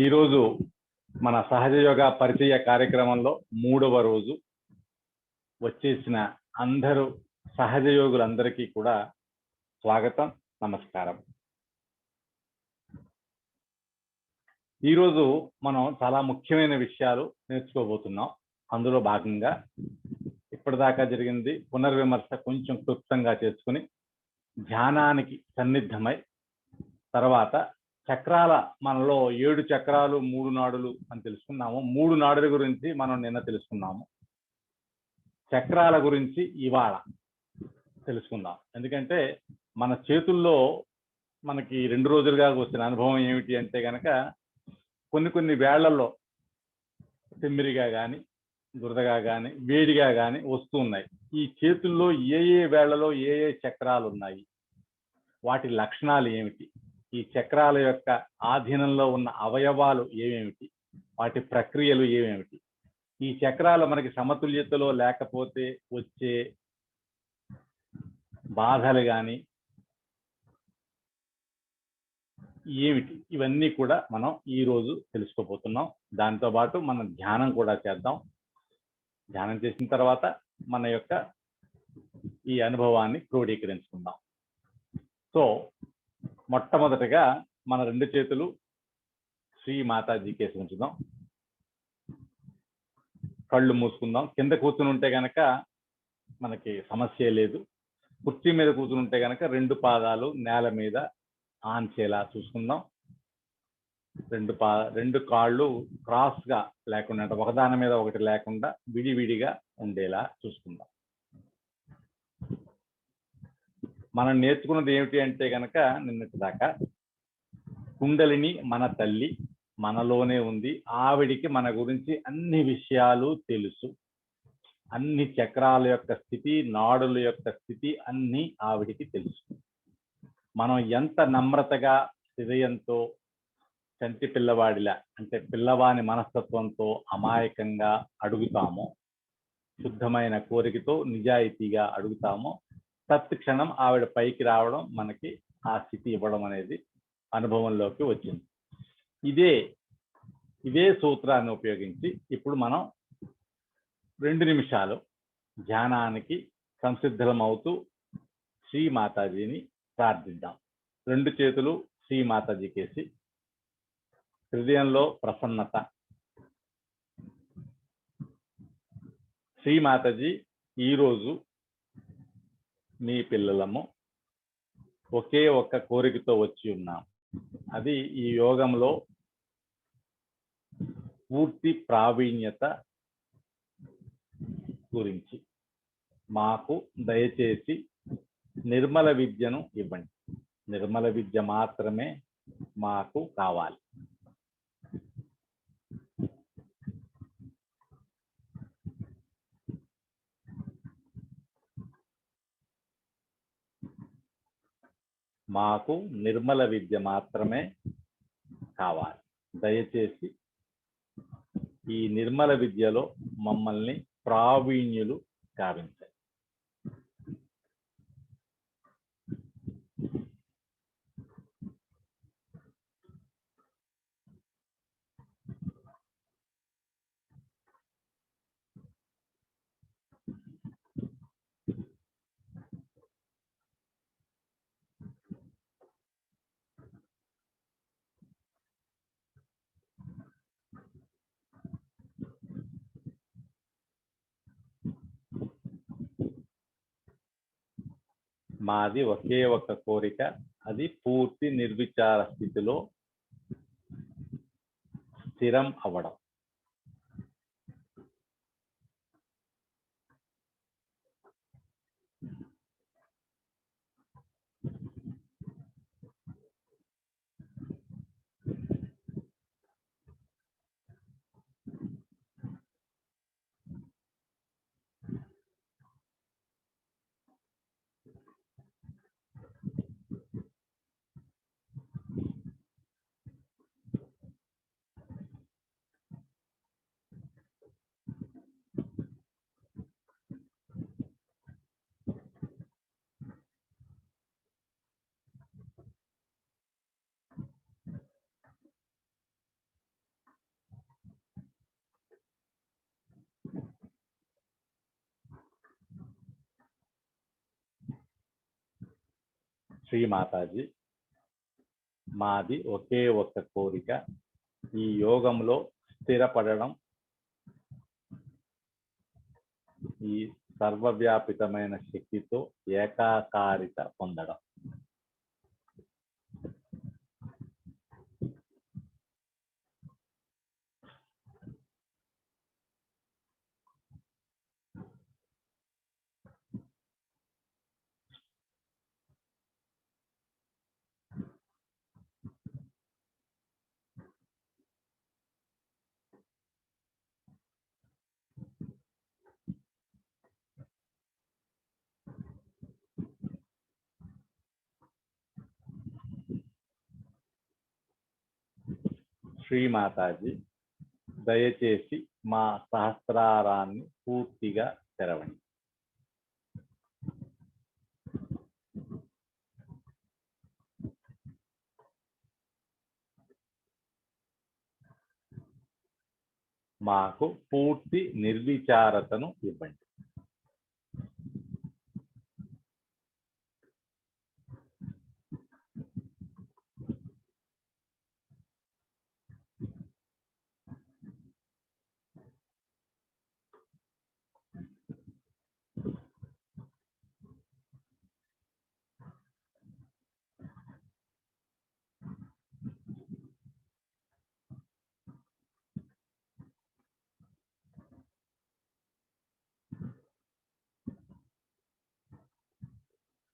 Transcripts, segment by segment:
ఈరోజు మన సహజ యోగా పరిచయ కార్యక్రమంలో 3వ రోజు వచ్చేసిన అందరూ సహజ యోగులందరికీ కూడా స్వాగతం, నమస్కారం. ఈరోజు మనం చాలా ముఖ్యమైన విషయాలు నేర్చుకోబోతున్నాం. అందులో భాగంగా ఇప్పటిదాకా జరిగింది పునర్విమర్శ కొంచెం క్లుప్తంగా చేసుకుని ధ్యానానికి సన్నిద్ధమై తర్వాత చక్రాల మనలో 7 చక్రాలు 3 నాడులు అని తెలుసుకున్నాము. 3 నాడుల గురించి మనం నిన్న తెలుసుకున్నాము. చక్రాల గురించి ఇవాళ తెలుసుకుందాం. ఎందుకంటే మన చేతుల్లో మనకి 2 రోజులుగా వచ్చిన అనుభవం ఏమిటి అంటే కనుక కొన్ని వేళ్లలో తిమ్మిరిగా కానీ దురదగా కానీ వేడిగా కానీ వస్తూ ఉన్నాయి. ఈ చేతుల్లో ఏ వేళ్లలో ఏ చక్రాలు ఉన్నాయి, వాటి లక్షణాలు ఏమిటి, ఈ చక్రాల యొక్క ఆధీనంలో ఉన్న అవయవాలు ఏమేమిటి, వాటి ప్రక్రియలు ఏమేమిటి, ఈ చక్రాలు మనకి సమతుల్యతలో లేకపోతే వచ్చే బాధలు కానీ ఏమిటి, ఇవన్నీ కూడా మనం ఈరోజు తెలుసుకోబోతున్నాం. దాంతోపాటు మనం ధ్యానం కూడా చేద్దాం. ధ్యానం చేసిన తర్వాత మన యొక్క ఈ అనుభవాన్ని క్రోడీకరించుకుందాం. సో మొట్టమొదటిగా మన 2 చేతులు శ్రీ మాతాజీ కేసు ఉంచుదాం. కళ్ళు మూసుకుందాం. కింద కూర్చుని ఉంటే కనుక మనకి సమస్య లేదు. కుర్చీ మీద కూర్చుని ఉంటే కనుక 2 పాదాలు నేల మీద ఆన్చేలా చూసుకుందాం. 2 కాళ్ళు క్రాస్ గా లేకుండా, అంటే ఒకదాని మీద ఒకటి లేకుండా విడివిడిగా ఉండేలా చూసుకుందాం. మనం నేర్చుకున్నది ఏమిటి అంటే కనుక నిన్నటి దాకా కుండలిని మన తల్లి మనలోనే ఉంది. ఆవిడికి మన గురించి అన్ని విషయాలు తెలుసు. అన్ని చక్రాల యొక్క స్థితి, నాడుల యొక్క స్థితి అన్ని ఆవిడికి తెలుసు. మనం ఎంత నమ్రతగా హృదయంతో చంటి పిల్లవాడిలా, అంటే పిల్లవాని మనస్తత్వంతో అమాయకంగా అడుగుతామో, శుద్ధమైన కోరికతో నిజాయితీగా అడుగుతామో, తత్క్షణం ఆవిడ పైకి రావడం, మనకి ఆ స్థితి ఇవ్వడం అనేది అనుభవంలోకి వచ్చింది. ఇదే సూత్రాన్ని ఉపయోగించి ఇప్పుడు మనం 2 నిమిషాలు ధ్యానానికి సంసిద్ధమవుతూ శ్రీ మాతాజీని ప్రార్థిద్దాం. 2 చేతులు శ్రీ మాతాజీ కేసి, హృదయంలో ప్రసన్నత. శ్రీ మాతాజీ, ఈరోజు మీ పిల్లలము ఒకే ఒక్క కోరికతో వచ్చి ఉన్నాం. అది ఈ యోగంలో పూర్తి ప్రావీణ్యత గురించి. మాకు దయచేసి నిర్మల విద్యను ఇవ్వండి. నిర్మల విద్య మాత్రమే మాకు కావాలి. మాకు నిర్మల విద్య మాత్రమే కావాలి. దయచేసి ఈ నిర్మల విద్యలో మమ్మల్ని ప్రావీణ్యులు గావించండి. మాది ఒకే ఒక్క కోరిక, అది పూర్తి నిర్విచార స్థితిలో స్థిరం అవ్వడం. శ్రీ మాతాజీ, మాది ఒకే ఒక్క కోరిక, ఈ యోగంలో స్థిరపడడం, ఈ సర్వవ్యాపితమైన శక్తితో ఏకాకారిత పొందడం. శ్రీ మాతాజీ, దయచేసి మా సహస్రారాన్ని పూర్తిగా తెరవండి. మాకు పూర్తి నిర్విచారతను ఇవ్వండి.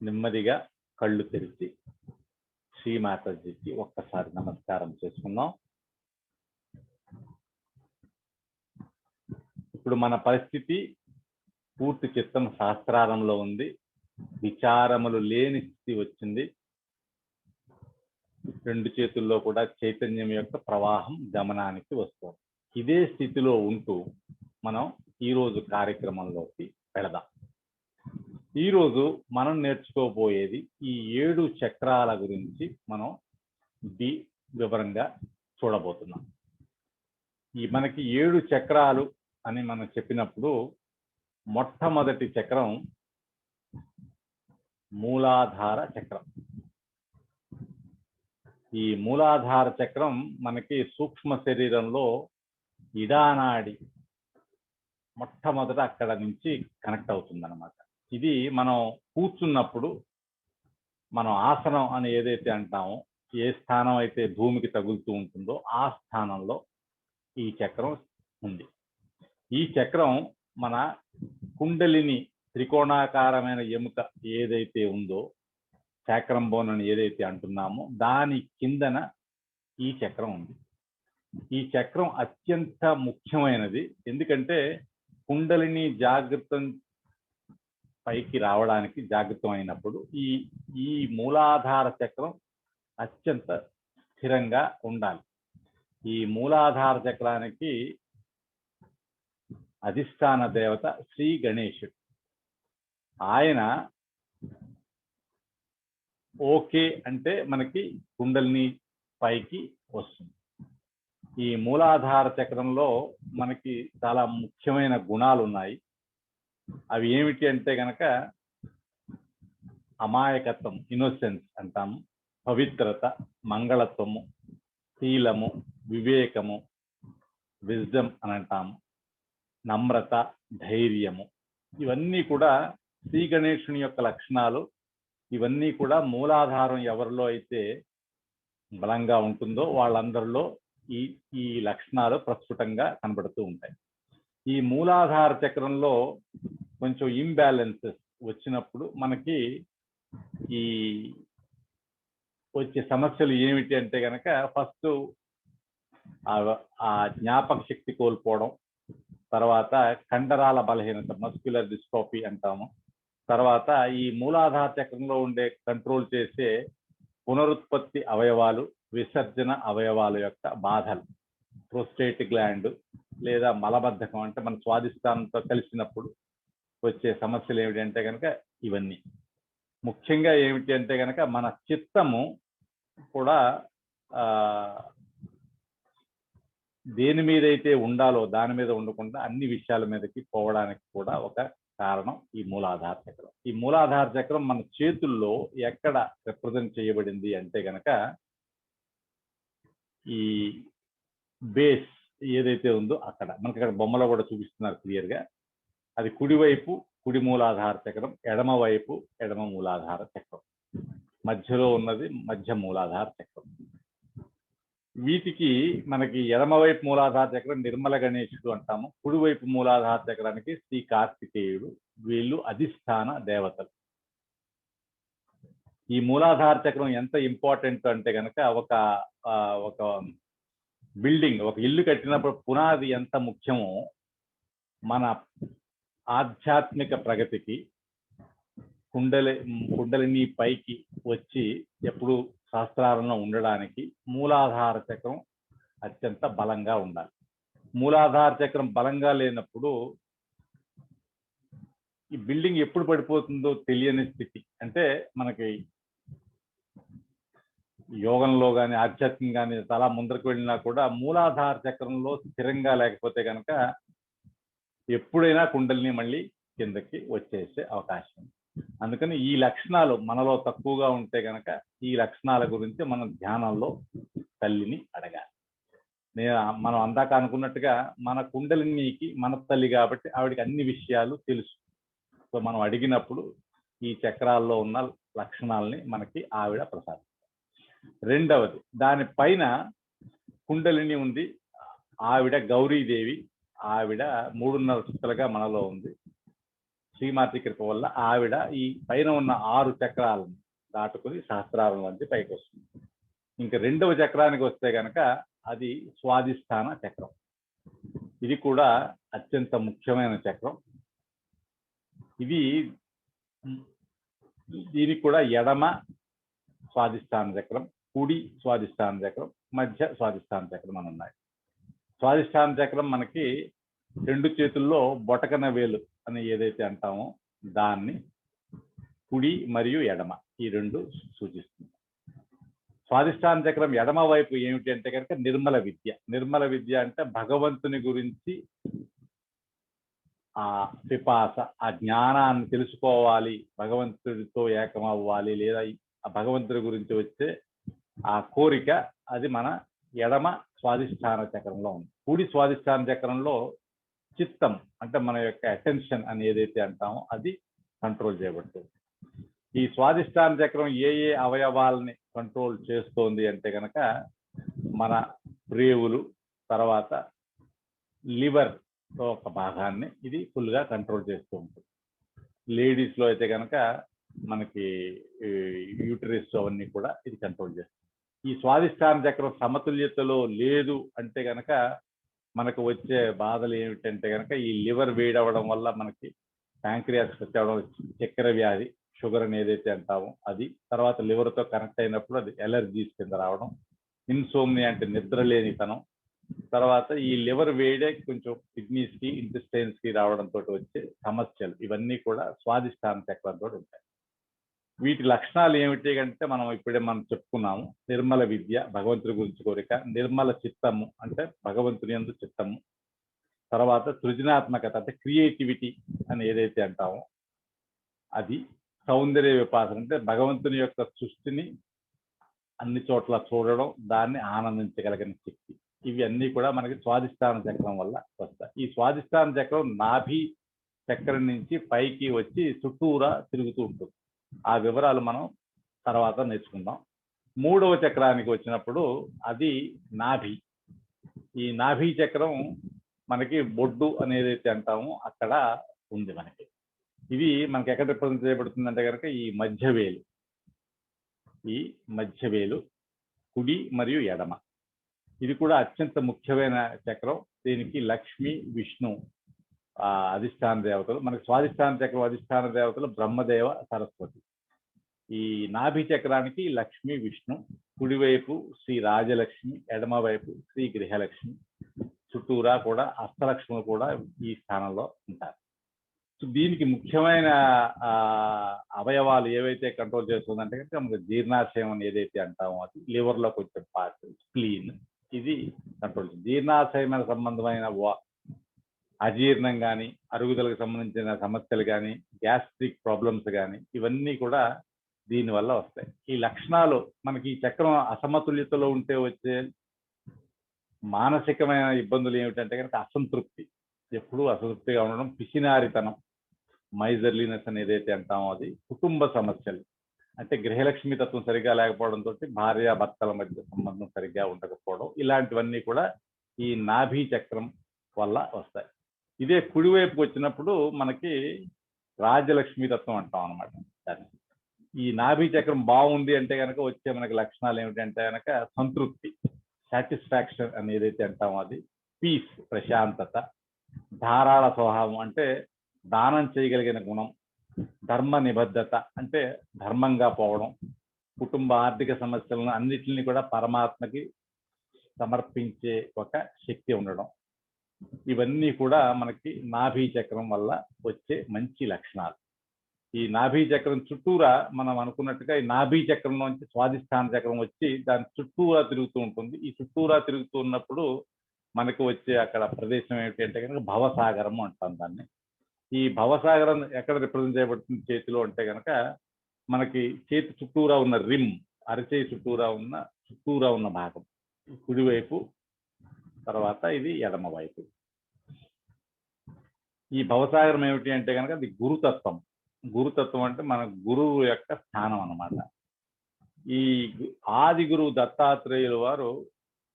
నెమ్మదిగా కళ్ళు తెరిచి శ్రీ మాతాజీకి ఒక్కసారి నమస్కారం చేసుకుందాం. ఇప్పుడు మన పరిస్థితి పూర్తి చిత్తం సహస్రారంలో ఉంది. విచారములు లేని స్థితి వచ్చింది. రెండు చేతుల్లో కూడా చైతన్యం యొక్క ప్రవాహం గమనానికి వస్తుంది. ఇదే స్థితిలో ఉంటూ మనం ఈరోజు కార్యక్రమంలోకి వెళదాం. ఈరోజు మనం నేర్చుకోబోయేది ఈ 7 చక్రాల గురించి మనం వివరంగా చూడబోతున్నాం. ఈ మనకి 7 చక్రాలు అని మనం చెప్పినప్పుడు మొట్టమొదటి చక్రం మూలాధార చక్రం. ఈ మూలాధార చక్రం మనకి సూక్ష్మ శరీరంలో ఇడానాడి మొట్టమొదట అక్కడ నుంచి కనెక్ట్ అవుతుంది అన్నమాట. ఇది మనం కూర్చున్నప్పుడు మనం ఆసనం అని ఏదైతే అంటామో, ఏ స్థానం అయితే భూమికి తగులుతూ ఉంటుందో ఆ స్థానంలో ఈ చక్రం ఉంది. ఈ చక్రం మన కుండలిని త్రికోణాకారమైన ఎముక ఏదైతే ఉందో, చాక్రం బోన్ అని ఏదైతే అంటున్నామో దాని కిందన ఈ చక్రం ఉంది. ఈ చక్రం అత్యంత ముఖ్యమైనది. ఎందుకంటే కుండలిని జాగృతం పైకి రావడానికి జాగృతం అయినప్పుడు ఈ మూలాధార చక్రం అత్యంత స్థిరంగా ఉండాలి. ఈ మూలాధార చక్రానికి అధిష్టాన దేవత శ్రీ గణేశుడు. ఆయన ఓకే అంటే మనకి కుండలిని పైకి వస్తుంది. ఈ మూలాధార చక్రంలో మనకి చాలా ముఖ్యమైన గుణాలు ఉన్నాయి. అవి ఏమిటి అంటే గనక అమాయకత్వం, ఇన్నోసెన్స్ అంటాము, పవిత్రత, మంగళత్వము, శీలము, వివేకము, విజ్డమ్ అని అంటాము, నమ్రత, ధైర్యము. ఇవన్నీ కూడా శ్రీ గణేశుని యొక్క లక్షణాలు. ఇవన్నీ కూడా మూలాధారం ఎవరిలో అయితే బలంగా ఉంటుందో వాళ్ళందరిలో ఈ లక్షణాలు ప్రస్ఫుటంగా కనబడుతూ ఉంటాయి. ఈ మూలాధార చక్రంలో కొంచెం ఇంబ్యాలెన్సెస్ వచ్చినప్పుడు మనకి ఈ వచ్చే సమస్యలు ఏమిటి అంటే కనుక ఫస్ట్ ఆ జ్ఞాపక శక్తి కోల్పోవడం, తర్వాత కండరాల బలహీనత, మస్క్యులర్ డిస్ట్రోఫీ అంటాము, తర్వాత ఈ మూలాధార చక్రంలో ఉండే కంట్రోల్ చేసే పునరుత్పత్తి అవయవాలు, విసర్జన అవయవాల యొక్క బాధలు, ప్రోస్టేట్ గ్లాండ్ లేదా మలబద్ధకం అంటే మన స్వాదిష్టానంతో కలిసినప్పుడు వచ్చే సమస్యలు ఏమిటంటే కనుక ఇవన్నీ. ముఖ్యంగా ఏమిటి అంటే కనుక మన చిత్తము కూడా దేని మీదైతే ఉండాలో దాని మీద ఉండకుండా అన్ని విషయాల మీదకి పోవడానికి కూడా ఒక కారణం ఈ మూలాధార చక్రం. ఈ మూలాధార చక్రం మన చేతుల్లో ఎక్కడ రిప్రజెంట్ చేయబడింది అంటే గనక ఈ బేస్ ఏదైతే ఉందో అక్కడ మనకి అక్కడ బొమ్మలో కూడా చూపిస్తున్నారు క్లియర్గా. అది కుడివైపు కుడి మూలాధార చక్రం, ఎడమవైపు ఎడమ మూలాధార చక్రం, మధ్యలో ఉన్నది మధ్య మూలాధార చక్రం. వీటికి మనకి ఎడమవైపు మూలాధార చక్రం నిర్మల గణేశుడు అంటాము, కుడివైపు మూలాధార చక్రానికి శ్రీ కార్తికేయుడు. వీళ్ళు అధిష్టాన దేవతలు. ఈ మూలాధార చక్రం ఎంత ఇంపార్టెంట్ అంటే కనుక ఒక బిల్డింగ్, ఒక ఇల్లు కట్టినప్పుడు పునాది ఎంత ముఖ్యమో మన ఆధ్యాత్మిక ప్రగతికి కుండలిని పైకి వచ్చి ఎప్పుడు శాస్త్రాలలో ఉండడానికి మూలాధార చక్రం అత్యంత బలంగా ఉండాలి. మూలాధార చక్రం బలంగా లేనప్పుడు ఈ బిల్డింగ్ ఎప్పుడు పడిపోతుందో తెలియని స్థితి. అంటే మనకి యోగంలో కానీ ఆధ్యాత్మికంగా కానీ చాలా ముందరకు వెళ్ళినా కూడా మూలాధార చక్రంలో స్థిరంగా లేకపోతే కనుక ఎప్పుడైనా కుండలిని మళ్ళీ కిందకి వచ్చేసే అవకాశం ఉంది. అందుకని ఈ లక్షణాలు మనలో తక్కువగా ఉంటే కనుక ఈ లక్షణాల గురించి మనం ధ్యానంలో తల్లిని అడగాలి. మనం అందాక అనుకున్నట్టుగా మన కుండలినికి మన తల్లి కాబట్టి ఆవిడకి అన్ని విషయాలు తెలుసు. సో మనం అడిగినప్పుడు ఈ చక్రాల్లో ఉన్న లక్షణాలని మనకి ఆవిడ ప్రసాదిస్తారు. రెండవది, దానిపైన కుండలిని ఉంది, ఆవిడ గౌరీదేవి. ఆవిడ 3.5 చుక్కలుగా మనలో ఉంది. శ్రీమాతి కృప వల్ల ఆవిడ ఈ పైన ఉన్న 6 చక్రాలను దాటుకుని సహస్రారం నుంచి పైకి వస్తుంది. ఇంకా రెండవ చక్రానికి వస్తే కనుక అది స్వాధిష్టాన చక్రం. ఇది కూడా అత్యంత ముఖ్యమైన చక్రం. దీనికి కూడా ఎడమ స్వాధిష్టాన చక్రం, కుడి స్వాధిష్టాన చక్రం, మధ్య స్వాధిష్టాన చక్రం అని ఉన్నాయి. స్వాధిష్టాన చక్రం మనకి 2 చేతుల్లో బొటకన వేలు అని ఏదైతే అంటామో దాన్ని కుడి మరియు ఎడమ ఈ 2 సూచిస్తుంది. స్వాధిష్టాన చక్రం ఎడమ వైపు ఏమిటి అంటే కనుక నిర్మల విద్య. నిర్మల విద్య అంటే భగవంతుని గురించి ఆ పిపాస, ఆ జ్ఞానాన్ని తెలుసుకోవాలి, భగవంతుడితో ఏకమవ్వాలి, లేదా ఆ భగవంతుడి గురించి వచ్చే ఆ కోరిక, అది మన ఎడమ స్వాధిష్టాన చక్రంలో ఉంది. కుడి స్వాధిష్టాన చక్రంలో చిత్తం అంటే మన యొక్క అటెన్షన్ అని ఏదైతే అంటామో అది కంట్రోల్ చేయబడుతుంది. ఈ స్వాధిష్టాన చక్రం ఏ అవయవాలని కంట్రోల్ చేస్తోంది అంటే కనుక మన ప్రేవులు, తర్వాత లివర్ ఒక భాగాన్ని ఇది ఫుల్గా కంట్రోల్ చేస్తూ ఉంటుంది. లేడీస్లో అయితే కనుక మనకి యూటరస్ అవన్నీ కూడా ఇది కంట్రోల్ చేస్తుంది. ఈ స్వాధిష్టాన చక్రం సమతుల్యతలో లేదు అంటే కనుక మనకు వచ్చే బాధలు ఏమిటంటే కనుక ఈ లివర్ వేడవడం వల్ల మనకి ప్యాంక్రియాస్ వచ్చేవడం, చక్కెర వ్యాధి, షుగర్ అని ఏదైతే అంటామో అది, తర్వాత లివర్తో కనెక్ట్ అయినప్పుడు అది ఎలర్జీస్ కింద రావడం, ఇన్సోమ్నియా అంటే నిద్ర లేనితనం, తర్వాత ఈ లివర్ వేడే కొంచెం కిడ్నీస్కి ఇంటెస్టైన్స్కి రావడంతో వచ్చే సమస్యలు, ఇవన్నీ కూడా స్వాధిష్టాన చక్రంతో ఉంటాయి. వీటి లక్షణాలు ఏమిటి అంటే మనం చెప్పుకున్నాము. నిర్మల విద్య, భగవంతుడి గురించి కోరిక, నిర్మల చిత్తము అంటే భగవంతుని యందు చిత్తము, తర్వాత సృజనాత్మకత అంటే క్రియేటివిటీ అని ఏదైతే అంటామో అది, సౌందర్య విపాసన అంటే భగవంతుని యొక్క సృష్టిని అన్ని చోట్ల చూడడం, దాన్ని ఆనందించగలిగిన శక్తి. ఇవి అన్నీ కూడా మనకి స్వాధిష్టాన చక్రం వల్ల వస్తాయి. ఈ స్వాధిష్టాన చక్రం నాభి చక్రం నుంచి పైకి వచ్చి చుట్టూరా తిరుగుతూ ఉంటుంది. ఆ వివరాలు మనం తర్వాత నేర్చుకుందాం. 3వ చక్రానికి వచ్చినప్పుడు అది నాభి. ఈ నాభి చక్రం మనకి బొడ్డు అనేది అంటామో అక్కడ ఉంది మనకి. ఇది మనకి ఎక్కడ రిప్రజెంట్ చేయబడుతుంది అంటే కనుక ఈ మధ్యవేలు. ఈ మధ్యవేలు కుడి మరియు ఎడమ. ఇది కూడా అత్యంత ముఖ్యమైన చక్రం. దీనికి లక్ష్మి, విష్ణు అధిష్టాన దేవతలు. మనకి స్వాధిష్టాన చక్రం అధిష్టాన దేవతలు బ్రహ్మదేవ, సరస్వతి. ఈ నాభి చక్రానికి లక్ష్మి, విష్ణు, కుడివైపు శ్రీ రాజలక్ష్మి, ఎడమవైపు శ్రీ గృహలక్ష్మి, చుట్టూరా కూడా అష్టలక్ష్ములు కూడా ఈ స్థానంలో ఉంటారు. సో దీనికి ముఖ్యమైన అవయవాలు ఏవైతే కంట్రోల్ చేస్తుందంటే కనుక మనకి జీర్ణాశయం అని ఏదైతే అంటామో అది, లివర్లో కొంచెం పార్ట్ స్ప్లీన్, ఇది కంట్రోల్. జీర్ణాశయమైన సంబంధమైన అజీర్ణం కానీ, అరుగుదలకు సంబంధించిన సమస్యలు కానీ, గ్యాస్ట్రిక్ ప్రాబ్లమ్స్ కానీ, ఇవన్నీ కూడా దీనివల్ల వస్తాయి. ఈ లక్షణాలు మనకి ఈ చక్రం అసమతుల్యతలో ఉంటే వచ్చే మానసికమైన ఇబ్బందులు ఏమిటంటే కనుక అసంతృప్తి, ఎప్పుడూ అసంతృప్తిగా ఉండడం, పిసినారితనం, మైజర్లీనెస్ అని ఏదైతే అంటామో అది, కుటుంబ సమస్యలు అంటే గృహలక్ష్మి తత్వం సరిగ్గా లేకపోవడంతో భార్య భర్తల మధ్య సంబంధం సరిగ్గా ఉండకపోవడం, ఇలాంటివన్నీ కూడా ఈ నాభి చక్రం వల్ల వస్తాయి. ఇదే కుడివైపుకి వచ్చినప్పుడు మనకి రాజలక్ష్మి తత్వం అంటాం అనమాట. దాన్ని ఈ నాభి చక్రం బాగుంది అంటే కనుక వచ్చే మనకి లక్షణాలు ఏమిటంటే కనుక సంతృప్తి, సాటిస్ఫాక్షన్ అని ఏదైతే అంటామో అది, పీస్ ప్రశాంతత, ధారాళ స్వభావం అంటే దానం చేయగలిగిన గుణం, ధర్మ నిబద్ధత అంటే ధర్మంగా పోవడం, కుటుంబ ఆర్థిక సమస్యలను అన్నిటిని కూడా పరమాత్మకి సమర్పించే ఒక శక్తి ఉండడం, ఇవన్నీ కూడా మనకి నాభి చక్రం వల్ల వచ్చే మంచి లక్షణాలు. ఈ నాభి చక్రం చుట్టూరా మనం అనుకున్నట్టుగా ఈ నాభి చక్రం నుంచి స్వాధిష్టాన చక్రం వచ్చి దాని చుట్టూరా తిరుగుతూ ఉంటుంది. ఈ చుట్టూరా తిరుగుతూ ఉన్నప్పుడు మనకు వచ్చే అక్కడ ప్రదేశం ఏమిటి అంటే కనుక భవసాగరం అంటాం దాన్ని. ఈ భవసాగరం ఎక్కడ రిప్రజెంట్ చేయబడుతుంది చేతిలో అంటే కనుక మనకి చేతి చుట్టూరా ఉన్న రిమ్, అరచేయి చుట్టూరా ఉన్న భాగం కుడివైపు, తర్వాత ఇది ఎడమ వైపు. ఈ భవసాగరం ఏమిటి అంటే కనుక అది గురుతత్వం. గురుతత్వం అంటే మన గురువు యొక్క స్థానం అన్నమాట. ఈ ఆది గురువు దత్తాత్రేయుల వారు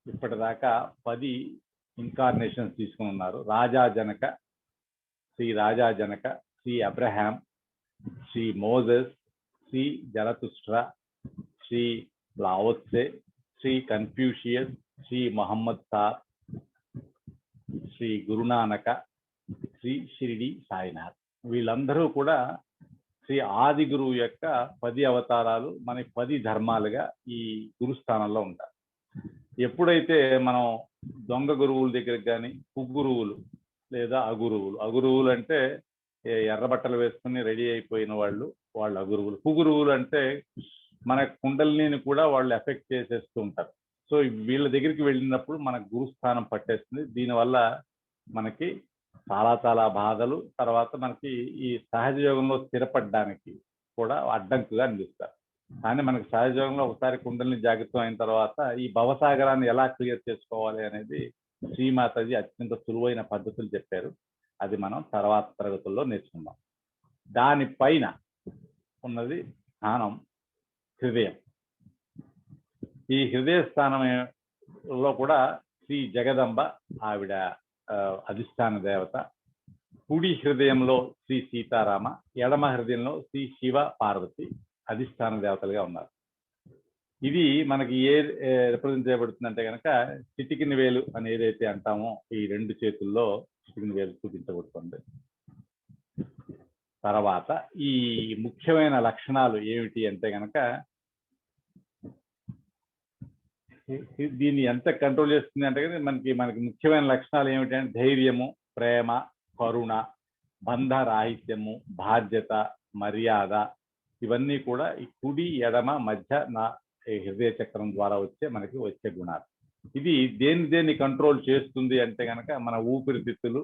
ఇప్పటిదాకా 10 ఇన్కార్నేషన్స్ తీసుకుని ఉన్నారు. Raja Janaka, Shri Raja Janaka, Shri Abraham, Shri Moses, Shri Zarathustra, Shri Laotse, Shri Confucius, Shri Mohammed sir, Shri Guru Nanak, Shri Shirdi Sainath. వీళ్ళందరూ కూడా శ్రీ ఆది గురువు యొక్క 10 అవతారాలు, మన 10 ధర్మాలుగా ఈ గురుస్థానంలో ఉంటారు. ఎప్పుడైతే మనం దొంగ గురువుల దగ్గరికి కానీ, కుగురువులు లేదా అగురువులు అంటే ఎర్ర బట్టలు వేసుకుని రెడీ అయిపోయిన వాళ్ళు అగురువులు. కుగురువులు అంటే మన కుండలిని కూడా వాళ్ళు ఎఫెక్ట్ చేసేస్తూ ఉంటారు. సో వీళ్ళ దగ్గరికి వెళ్ళినప్పుడు మనకు గురుస్థానం పట్టేస్తుంది. దీనివల్ల మనకి చాలా బాధలు, తర్వాత మనకి ఈ సహజ యోగంలో స్థిరపడడానికి కూడా అడ్డంకుగా నిలుస్తారు. కానీ మనకి సహజ యోగంలో ఒకసారి కుండలిని జాగృతం అయిన తర్వాత ఈ భవసాగరాన్ని ఎలా క్లియర్ చేసుకోవాలి అనేది శ్రీమాతాజీ అత్యంత సులువైన పద్ధతులు చెప్పారు. అది మనం తర్వాత తరగతుల్లో నేర్చుకుందాం. దానిపైన ఉన్నది స్థానం హృదయం. ఈ హృదయ స్థానంలో కూడా శ్రీ జగదంబ ఆవిడ అధిష్టాన దేవత. కుడి హృదయంలో శ్రీ సీతారామ, ఎడమ హృదయంలో శ్రీ శివ పార్వతి అధిష్టాన దేవతలుగా ఉన్నారు. ఇది మనకి రిప్రజెంట్ చేయబడుతుందంటే కనుక చిటికిన వేలు అని ఏదైతే అంటామో ఈ 2 చేతుల్లో చిటికిన వేలు చూపించబడుతుంది. తర్వాత ఈ ముఖ్యమైన లక్షణాలు ఏమిటి అంటే కనుక దీన్ని ఎంత కంట్రోల్ చేస్తుంది అంటే మనకి ముఖ్యమైన లక్షణాలు ఏమిటంటే ధైర్యము, ప్రేమ, కరుణ, బంధ రాహిత్యము, బాధ్యత, మర్యాద, ఇవన్నీ కూడా ఈ కుడి ఎడమ మధ్య హృదయ చక్రం ద్వారా మనకి వచ్చే గుణాలు. ఇది దేన్ని కంట్రోల్ చేస్తుంది అంటే కనుక మన ఊపిరితిత్తులు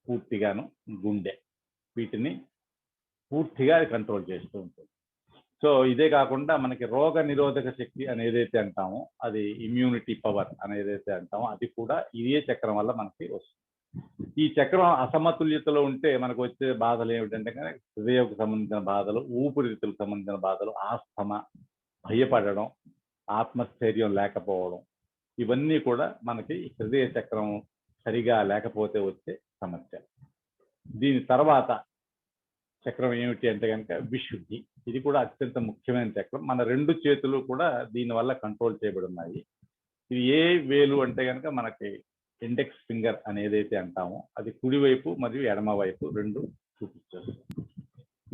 పూర్తిగాను, గుండె, వీటిని పూర్తిగా కంట్రోల్ చేస్తూ ఉంటుంది. సో ఇదే కాకుండా మనకి రోగ నిరోధక శక్తి అని ఏదైతే అంటామో, అది ఇమ్యూనిటీ పవర్ అని ఏదైతే అంటామో, అది కూడా ఇదే చక్రం వల్ల మనకి వస్తుంది. ఈ చక్రం అసమతుల్యతలో ఉంటే మనకు వచ్చే బాధలు ఏమిటంటే కనుక హృదయకు సంబంధించిన బాధలు, ఊపిరితిత్తులకు సంబంధించిన బాధలు, ఆస్తమా, భయపడడం, ఆత్మస్థైర్యం లేకపోవడం, ఇవన్నీ కూడా మనకి హృదయ చక్రం సరిగా లేకపోతే వచ్చే సమస్య. దీని తర్వాత చక్రం ఏమిటి అంటే కనుక విశుద్ధి. ఇది కూడా అత్యంత ముఖ్యమైన చక్రం. మన 2 చేతులు కూడా దీనివల్ల కంట్రోల్ చేయబడి ఉన్నాయి. ఇది ఏ వేలు అంటే కనుక మనకి ఇండెక్స్ ఫింగర్ అని ఏదైతే అంటామో, అది కుడివైపు మరియు ఎడమ వైపు 2 చూపిస్తుంది.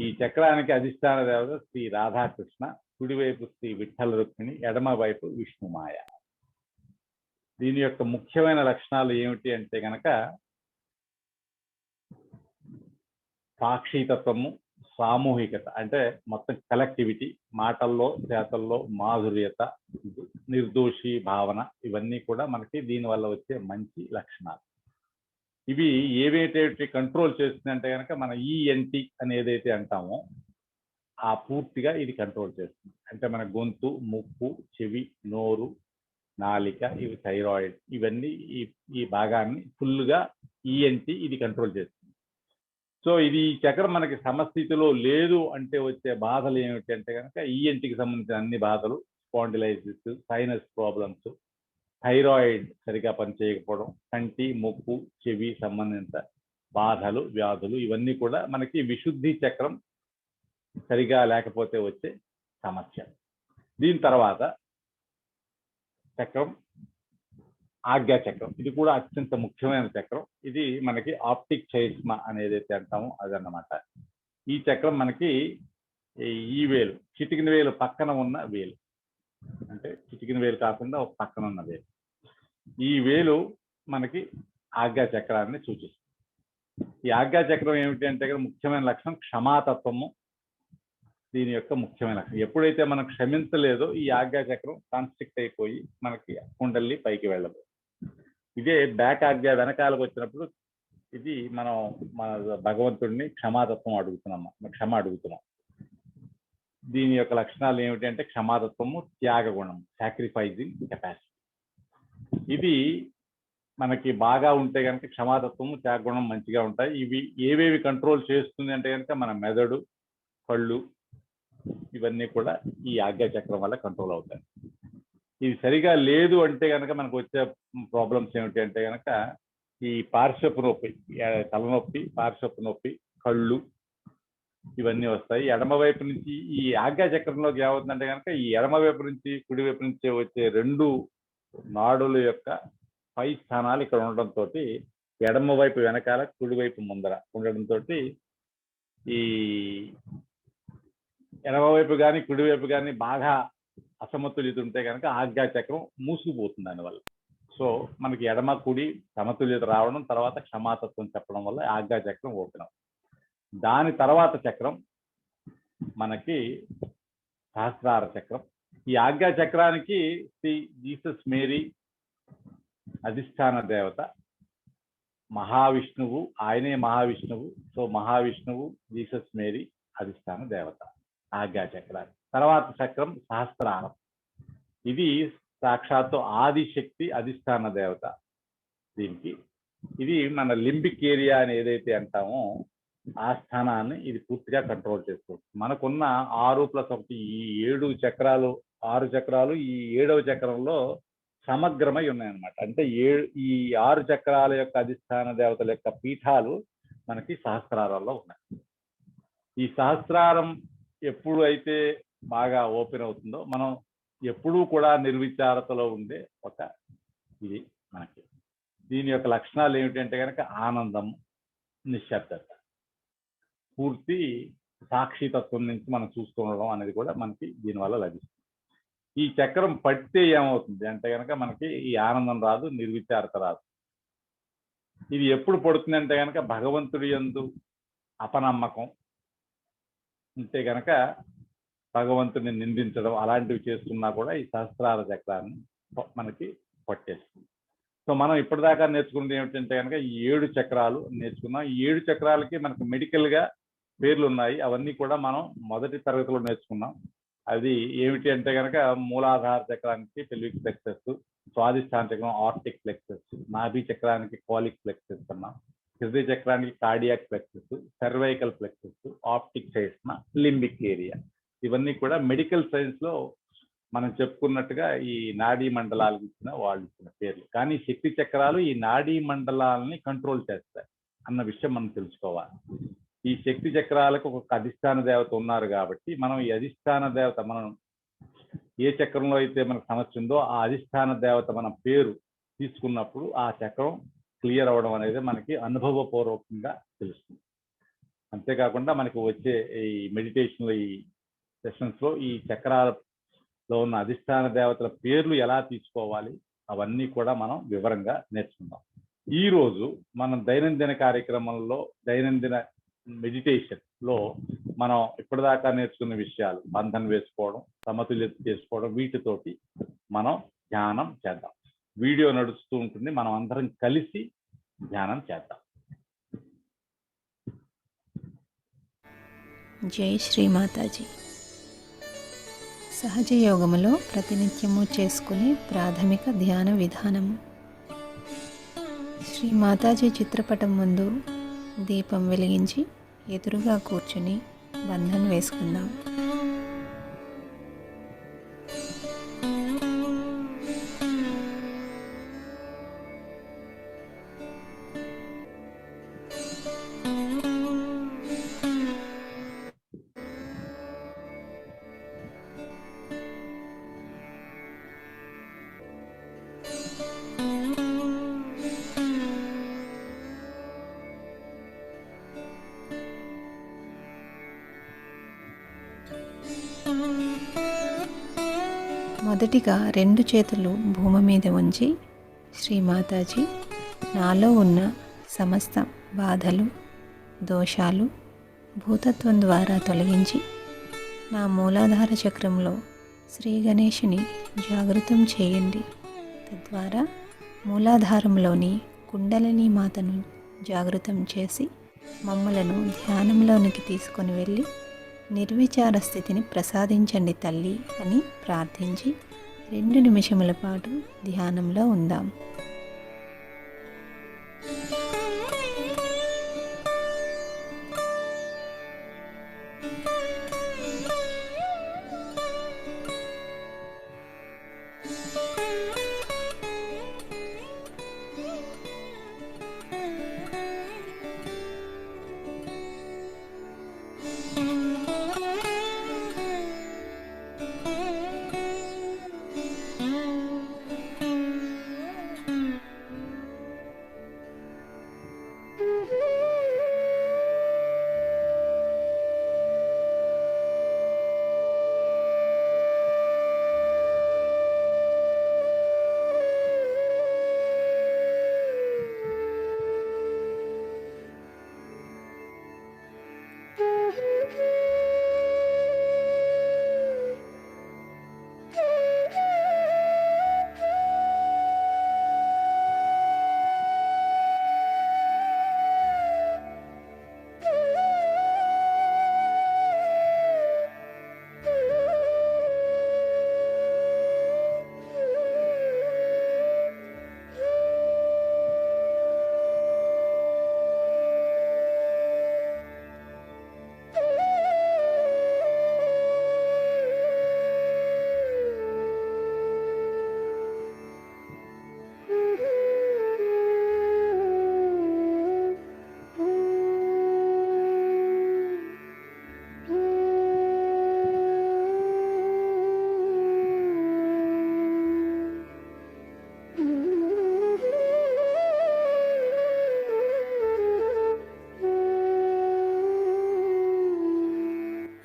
ఈ చక్రానికి అధిష్టాన దేవత శ్రీ రాధాకృష్ణ, కుడివైపు శ్రీ విఠల రుక్మిణి, ఎడమ వైపు విష్ణుమాయ. దీని యొక్క ముఖ్యమైన లక్షణాలు ఏమిటి అంటే కనుక సాక్షితత్వము, సామూహికత అంటే మొత్తం కలెక్టివిటీ, మాటల్లో చేతల్లో మాధుర్యత, నిర్దోషి భావన, ఇవన్నీ కూడా మనకి దీనివల్ల వచ్చే మంచి లక్షణాలు. ఇవి ఏవైతే కంట్రోల్ చేస్తుందంటే కనుక మన ఈఎన్టీ అని ఏదైతే అంటామో ఆ పూర్తిగా ఇది కంట్రోల్ చేస్తుంది. అంటే మన గొంతు, ముక్కు, చెవి, నోరు, నాలిక, ఇవి థైరాయిడ్, ఇవన్నీ ఈ భాగాన్ని ఫుల్గా ఈఎన్టీ ఇది కంట్రోల్ చేస్తుంది. సో ఇది ఈ చక్రం మనకి సమస్థితిలో లేదు అంటే వచ్చే బాధలు ఏమిటి అంటే కనుక ఈఎన్టీకి సంబంధించిన అన్ని బాధలు, స్పాండిలైసిస్, సైనస్ ప్రాబ్లమ్స్, థైరాయిడ్ సరిగా పనిచేయకపోవడం, కంటి, ముక్కు, చెవి సంబంధిత బాధలు, వ్యాధులు, ఇవన్నీ కూడా మనకి విశుద్ధి చక్రం సరిగా లేకపోతే వచ్చే సమస్య. దీని తర్వాత చక్రం ఆజ్ఞా చక్రం. ఇది కూడా అత్యంత ముఖ్యమైన చక్రం. ఇది మనకి ఆప్టిక్ చైస్మా అనేదైతే అంటామో అదన్నమాట. ఈ చక్రం మనకి ఈ వేలు, చిటికిన వేలు పక్కన ఉన్న వేలు, అంటే చిటికిన వేలు కాకుండా ఒక పక్కన ఉన్న వేలు, ఈ వేలు మనకి ఆజ్ఞా చక్రాన్ని సూచిస్తుంది. ఈ ఆజ్ఞా చక్రం ఏమిటి అంటే ముఖ్యమైన లక్షణం క్షమాతత్వము దీని యొక్క ముఖ్యమైన లక్షణం. ఎప్పుడైతే మనం క్షమించలేదో ఈ ఆజ్ఞా చక్రం కాన్స్ట్రిక్ట్ అయిపోయి మనకి కుండలి పైకి వెళ్ళదు. ఇదే బ్యాక్ ఆజ్ఞా వెనకాలకు వచ్చినప్పుడు ఇది మనం మన భగవంతుడిని క్షమాతత్వం అడుగుతున్నాం, క్షమ అడుగుతున్నాం. దీని యొక్క లక్షణాలు ఏమిటి అంటే క్షమాతత్వము, త్యాగ గుణం, సాక్రిఫైజింగ్ కెపాసిటీ. ఇది మనకి బాగా ఉంటే కనుక క్షమాతత్వము, త్యాగ గుణం మంచిగా ఉంటాయి. ఇవి ఏవేవి కంట్రోల్ చేస్తుంది అంటే కనుక మన మెదడు, కళ్ళు, ఇవన్నీ కూడా ఈ ఆజ్ఞా చక్రం వల్ల కంట్రోల్ అవుతాయి. ఇది సరిగా లేదు అంటే కనుక మనకు వచ్చే ప్రాబ్లమ్స్ ఏమిటి అంటే కనుక ఈ పార్శ్వపు నొప్పి, తలనొప్పి, పార్శ్వపు నొప్పి, కళ్ళు, ఇవన్నీ వస్తాయి. ఎడమ వైపు నుంచి ఈ ఆజ్ఞా చక్రంలోకి ఏమవుతుందంటే కనుక ఈ ఎడమ వైపు నుంచి కుడి వైపు నుంచి వచ్చే రెండు నాడుల యొక్క పై స్థానాలు ఇక్కడ ఉండడంతో ఎడమ వైపు వెనకాల, కుడివైపు ముందర ఉండడంతో ఈ ఎడమ వైపు కానీ కుడివైపు కానీ బాగా అసమతుల్యత ఉంటే కనుక ఆజ్ఞా చక్రం మూసుకుపోతుంది దానివల్ల. సో మనకి ఎడమ కుడి సమతుల్యత రావడం, తర్వాత క్షమాతత్వం చెప్పడం వల్ల ఆజ్ఞా చక్రం ఓపెన్ అవుతుంది. దాని తర్వాత చక్రం మనకి సహస్రార చక్రం. ఈ ఆజ్ఞా చక్రానికి శ్రీ జీసస్ మేరీ అధిష్టాన దేవత, మహావిష్ణువు, ఆయనే మహావిష్ణువు. సో మహావిష్ణువు, జీసస్ మేరీ అధిష్టాన దేవత ఆజ్ఞా చక్రానికి. తర్వాత చక్రం సహస్రారం. ఇది సాక్షాత్తు ఆదిశక్తి అధిష్టాన దేవత దీనికి. ఇది మన లింబిక్ ఏరియా అని ఏదైతే అంటామో ఆ స్థానాన్ని ఇది పూర్తిగా కంట్రోల్ చేస్తుంది. మనకున్న 6+1 ఈ 7 చక్రాలు, 6 చక్రాలు ఈ 7వ చక్రంలో సమగ్రమై ఉన్నాయన్నమాట. అంటే ఈ 6 చక్రాల యొక్క అధిష్టాన దేవతల యొక్క పీఠాలు మనకి సహస్రారాల్లో ఉన్నాయి. ఈ సహస్రారం ఎప్పుడు అయితే బాగా ఓపెన్ అవుతుందో మనం ఎప్పుడూ కూడా నిర్విచారతలో ఉండే ఒక ఇది మనకి. దీని యొక్క లక్షణాలు ఏమిటంటే కనుక ఆనందం, నిశ్శబ్దత, పూర్తి సాక్షితత్వం నుంచి మనం చూస్తుండడం అనేది కూడా మనకి దీనివల్ల లభిస్తుంది. ఈ చక్రం పడితే ఏమవుతుంది అంటే కనుక మనకి ఈ ఆనందం రాదు, నిర్విచారత రాదు. ఇది ఎప్పుడు పడుతుంది అంటే కనుక భగవంతుడి యందు అపనమ్మకం ఉంటే కనుక భగవంతుడిని నిందించడం అలాంటివి చేస్తున్నా కూడా ఈ సహస్రార చక్రాన్ని మనకి పట్టేస్తుంది. సో మనం ఇప్పటిదాకా నేర్చుకున్నది ఏమిటంటే కనుక ఈ 7 చక్రాలు నేర్చుకున్నాం. ఈ 7 చక్రాలకి మనకు మెడికల్గా పేర్లు ఉన్నాయి. అవన్నీ కూడా మనం మొదటి తరగతిలో నేర్చుకున్నాం. అది ఏమిటి అంటే కనుక మూలాధార చక్రానికి పెల్విక్ ప్లెక్సస్, స్వాదిష్టాన చక్రం ఆర్టిక్ ప్లెక్సస్, నాభి చక్రానికి కోలిక్ ప్లెక్సస్ అన్నాం, హృదయ చక్రానికి cardiac plexus, cervical plexus, optic chiasma, limbic area. ఇవన్నీ కూడా మెడికల్ సైన్స్ లో మనం చెప్పుకున్నట్టుగా ఈ నాడీ మండలాలకు ఇచ్చిన వాళ్ళు ఇచ్చిన పేర్లు. కానీ శక్తి చక్రాలు ఈ నాడీ మండలాలని కంట్రోల్ చేస్తాయి అన్న విషయం మనం తెలుసుకోవాలి. ఈ శక్తి చక్రాలకు ఒక అధిష్టాన దేవత ఉన్నారు కాబట్టి మనం ఈ అధిష్టాన దేవత, మనం ఏ చక్రంలో అయితే మనకు సమస్య ఉందో ఆ అధిష్టాన దేవత మన పేరు తీసుకున్నప్పుడు ఆ చక్రం క్లియర్ అవ్వడం అనేది మనకి అనుభవపూర్వకంగా తెలుస్తుంది. అంతేకాకుండా మనకు వచ్చే ఈ మెడిటేషన్లో, ఈ సెషన్స్లో ఈ చక్రాలలో ఉన్న అధిష్టాన దేవతల పేర్లు ఎలా తీసుకోవాలి అవన్నీ కూడా మనం వివరంగా నేర్చుకుందాం. ఈరోజు మనం దైనందిన కార్యక్రమంలో, దైనందిన మెడిటేషన్లో మనం ఇప్పటిదాకా నేర్చుకున్న విషయాలు, బంధన వేసుకోవడం, సమతుల్యత చేసుకోవడం, వీటితోటి మనం ధ్యానం చేద్దాం. వీడియో నడుస్తూ ఉంటుంది, మనం అందరం కలిసి ధ్యానం చేద్దాం. జై శ్రీమాతాజీ. సహజ యోగములో ప్రతినిత్యము చేసుకునే ప్రాథమిక ధ్యాన విధానము. శ్రీ మాతాజీ చిత్రపటం ముందు దీపం వెలిగించి ఎదురుగా కూర్చుని బంధన్ వేసుకుందాం. మొదటిగా 2 చేతులు భూమి మీద ఉంచి, శ్రీ మాతాజీ, నాలో ఉన్న సమస్త బాధలు, దోషాలు భూతత్వం ద్వారా తొలగించి నా మూలాధార చక్రంలో శ్రీ గణేషుని జాగృతం చేయండి. తద్వారా మూలాధారంలోని కుండలిని మాతను జాగృతం చేసి మమ్మలను ధ్యానంలోనికి తీసుకొని వెళ్ళి నిర్విచార స్థితిని ప్రసాదించండి తల్లి అని ప్రార్థించి 2 నిమిషముల పాటు ధ్యానంలో ఉందాం.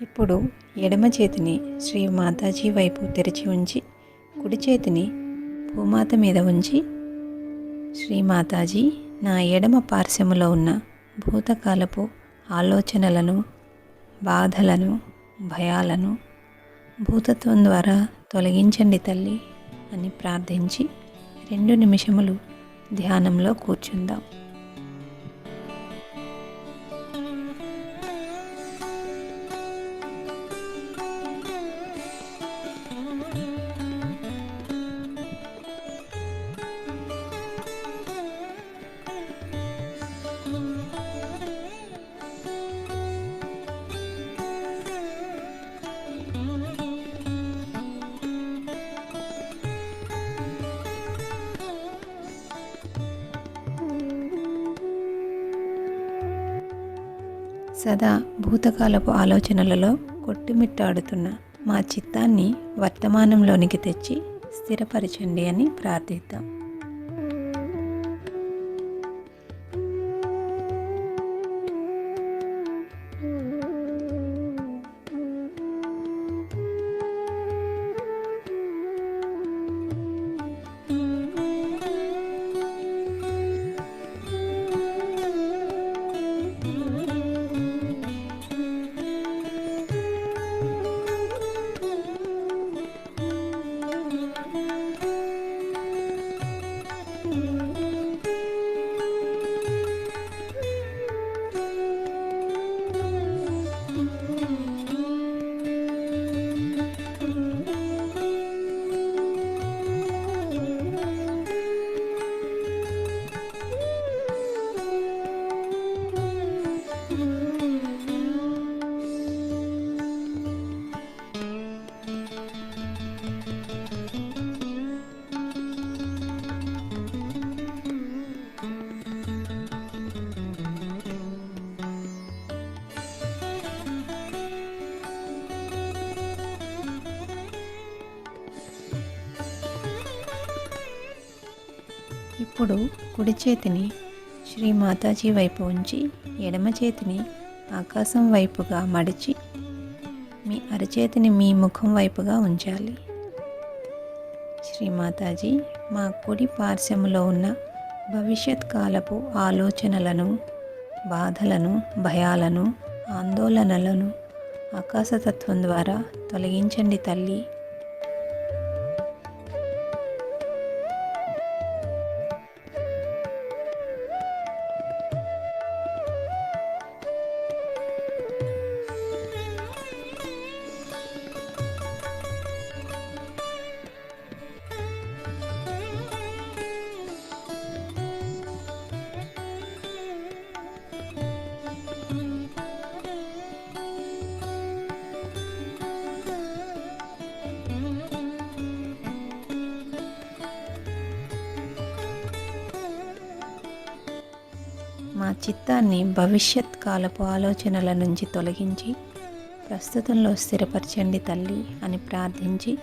ఇప్పుడు ఎడమ చేతిని శ్రీ మాతాజీ వైపు తెరిచి ఉంచి కుడి చేతిని భూమాత మీద ఉంచి, శ్రీ మాతాజీ, నా ఎడమ పార్శ్వములో ఉన్న భూతకాలపు ఆలోచనలను, బాధలను, భయాలను భూతత్వం ద్వారా తొలగించండి తల్లి అని ప్రార్థించి 2 నిమిషములు ధ్యానంలో కూర్చుందాం. సదా భూతకాలపు ఆలోచనలలో కొట్టుమిట్టాడుతున్న మా చిత్తాన్ని వర్తమానంలోనికి తెచ్చి స్థిరపరచండి అని ప్రార్థిద్దాం. ఇప్పుడు కుడి చేతిని శ్రీ మాతాజీ వైపు ఉంచి ఎడమ చేతిని ఆకాశం వైపుగా మడిచి మీ అరచేతిని మీ ముఖం వైపుగా ఉంచాలి. శ్రీ మాతాజీ, మా కుడి పార్శ్వములో ఉన్న భవిష్యత్ కాలపు ఆలోచనలను, బాధలను, భయాలను, ఆందోళనలను ఆకాశతత్వం ద్వారా తొలగించండి తల్లి. మా చిత్తాన్ని భవిష్యత్ కాలపు ఆలోచనల నుంచి తొలగించి ప్రస్తుతంలో స్థిరపరచండి తల్లి అని ప్రార్థించి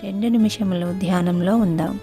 2 నిమిషములు ధ్యానంలో ఉందాం.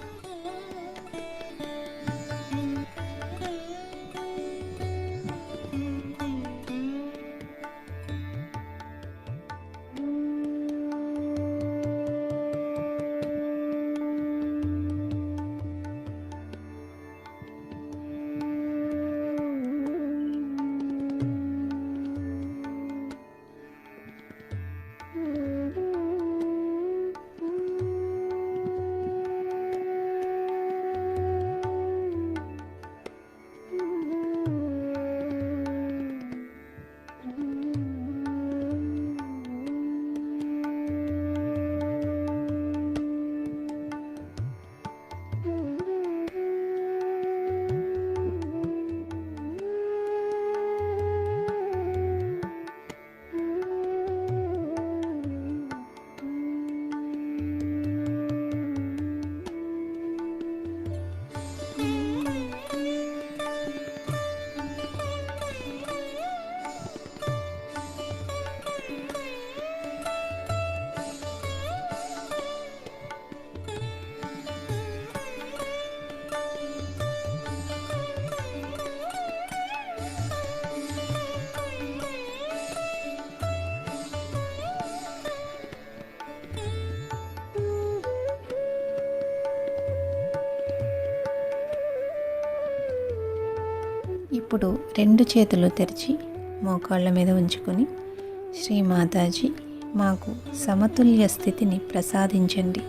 ఇప్పుడు 2 చేతులు తెరిచి మోకాళ్ళ మీద ఉంచుకొని శ్రీ మాతాజీ, మాకు సమతుల్య స్థితిని ప్రసాదించండి.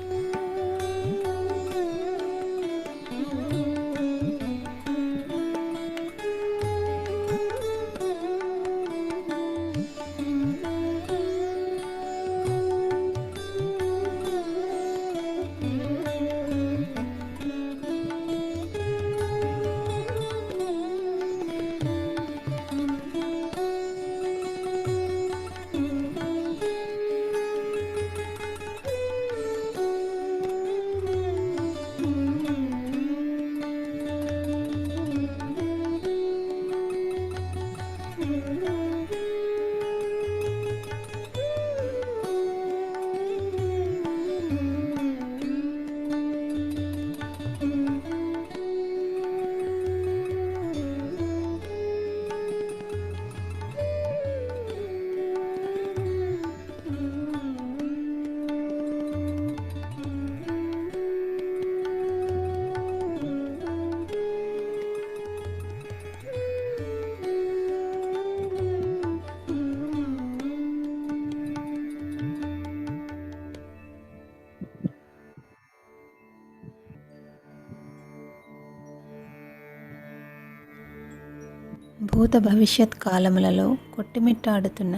భూత భవిష్యత్ కాలములలో కొట్టుమిట్టాడుతున్న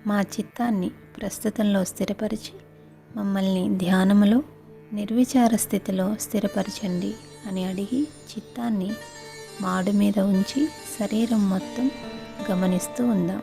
మా చిత్తాన్ని ప్రస్తుతంలో స్థిరపరిచి మమ్మల్ని ధ్యానములో నిర్విచార స్థితిలో స్థిరపరచండి అని అడిగి చిత్తాన్ని మాడు మీద ఉంచి శరీరం మొత్తం గమనిస్తూ ఉందాం.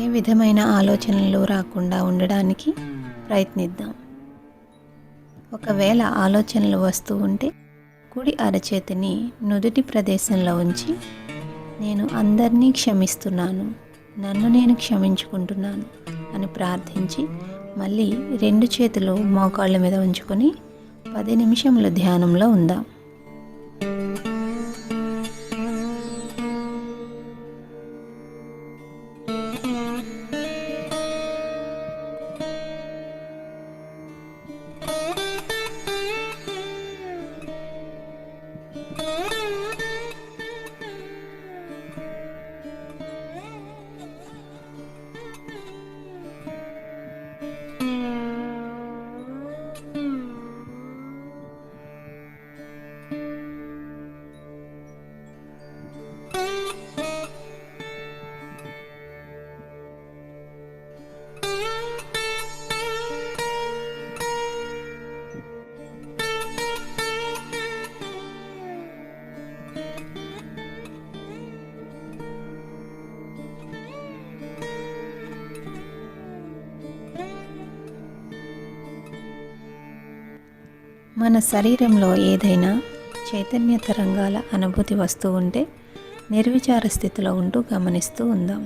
ఏ విధమైన ఆలోచనలు రాకుండా ఉండడానికి ప్రయత్నిద్దాం. ఒకవేళ ఆలోచనలు వస్తూ ఉంటే కుడి అరచేతిని నుదుటి ప్రదేశంలో ఉంచి నేను అందరినీ క్షమిస్తున్నాను, నన్ను నేను క్షమించుకుంటున్నాను అని ప్రార్థించి మళ్ళీ 2 చేతులు మోకాళ్ళ మీద ఉంచుకొని 10 నిమిషములు ధ్యానంలో ఉందాం. మన శరీరంలో ఏదైనా చైతన్య తరంగాల అనుభూతి వస్తూ ఉంటే నిర్విచార స్థితిలో ఉంటూ గమనిస్తూ ఉందాం.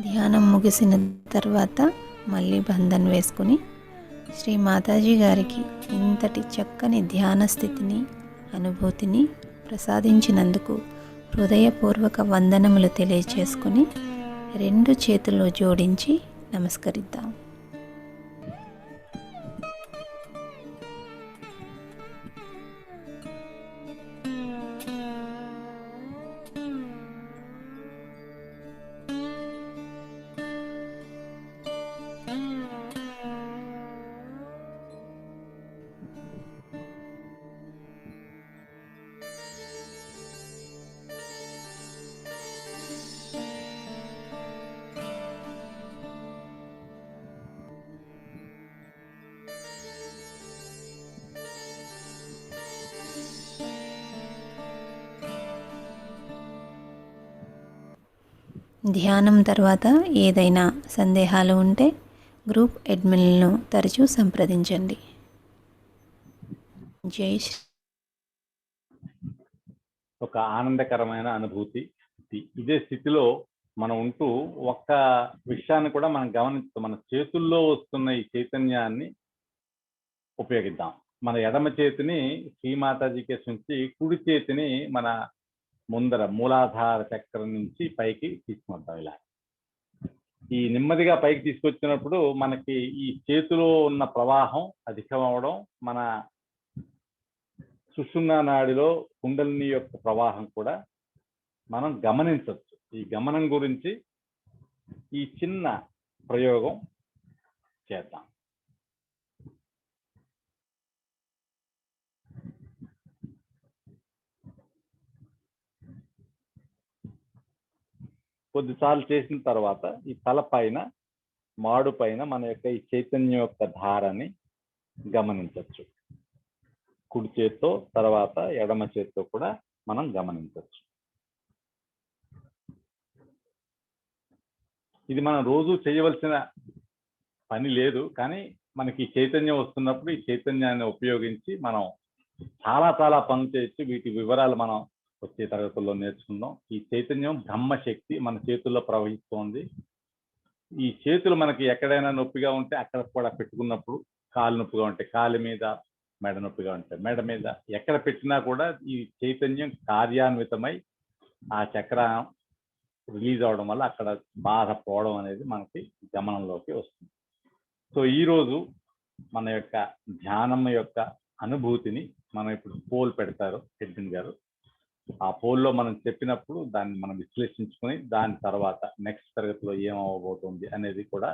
ధ్యానం ముగిసిన తర్వాత మళ్ళీ బంధన్ వేసుకుని శ్రీ మాతాజీ గారికి ఇంతటి చక్కని ధ్యాన స్థితిని అనుభూతిని ప్రసాదించినందుకు హృదయపూర్వక వందనములు తెలియచేసుకుని 2 చేతులు జోడించి నమస్కరిద్దాం. ధ్యానం తర్వాత ఏదైనా సందేహాలు ఉంటే గ్రూప్ అడ్మిన్లను తరచూ సంప్రదించండి. జై శ్రీ. ఒక ఆనందకరమైన అనుభూతి. ఇదే స్థితిలో మనం ఉంటూ ఒక్క విషయాన్ని కూడా మనం గమనిస్తాం. మన చేతుల్లో వస్తున్న ఈ చైతన్యాన్ని ఉపయోగిద్దాం. మన ఎడమ చేతిని శ్రీమాతాజీకి నుంచి కుడి చేతిని మన ముందర మూలాధార చక్రం నుంచి పైకి తీసుకుంటాం. ఇలా ఈ నెమ్మదిగా పైకి తీసుకొచ్చినప్పుడు మనకి ఈ చేతిలో ఉన్న ప్రవాహం అధికం అవడం, మన సుషుమ్నా నాడిలో కుండలిని యొక్క ప్రవాహం కూడా మనం గమనించవచ్చు. ఈ గమనం గురించి ఈ చిన్న ప్రయోగం చేద్దాం. కొద్దిసార్లు చేసిన తర్వాత ఈ తల పైన మాడు పైన మన యొక్క ఈ చైతన్యం యొక్క ధారని గమనించవచ్చు. కుడి చేత్తో తర్వాత ఎడమ చేత్తో కూడా మనం గమనించవచ్చు. ఇది మనం రోజు చేయవలసిన పని లేదు, కానీ మనకి చైతన్యం వస్తున్నప్పుడు ఈ చైతన్యాన్ని ఉపయోగించి మనం చాలా చాలా పనులు చేయొచ్చు. వీటి వివరాలు మనం వచ్చే తరగతుల్లో నేర్చుకుందాం. ఈ చైతన్యం బ్రహ్మశక్తి మన చేతుల్లో ప్రవహిస్తోంది. ఈ చేతులు మనకి ఎక్కడైనా నొప్పిగా ఉంటే అక్కడ కూడా పెట్టుకున్నప్పుడు, కాలు నొప్పిగా ఉంటే కాలు మీద, మెడ నొప్పిగా ఉంటే మెడ మీద, ఎక్కడ పెట్టినా కూడా ఈ చైతన్యం కార్యాన్వితమై ఆ చక్రం రిలీజ్ అవడం వల్ల అక్కడ బాధ పోవడం అనేది మనకి గమనంలోకి వస్తుంది. సో ఈరోజు మన యొక్క ధ్యానం యొక్క అనుభూతిని మనం ఇప్పుడు పోల్ పెడతారు ఎడ్విన్ గారు. ఆ పోల్లో మనం చెప్పినప్పుడు దాన్ని మనం విశ్లేషించుకొని దాని తర్వాత నెక్స్ట్ తరగతిలో ఏమవబోతుంది అనేది కూడా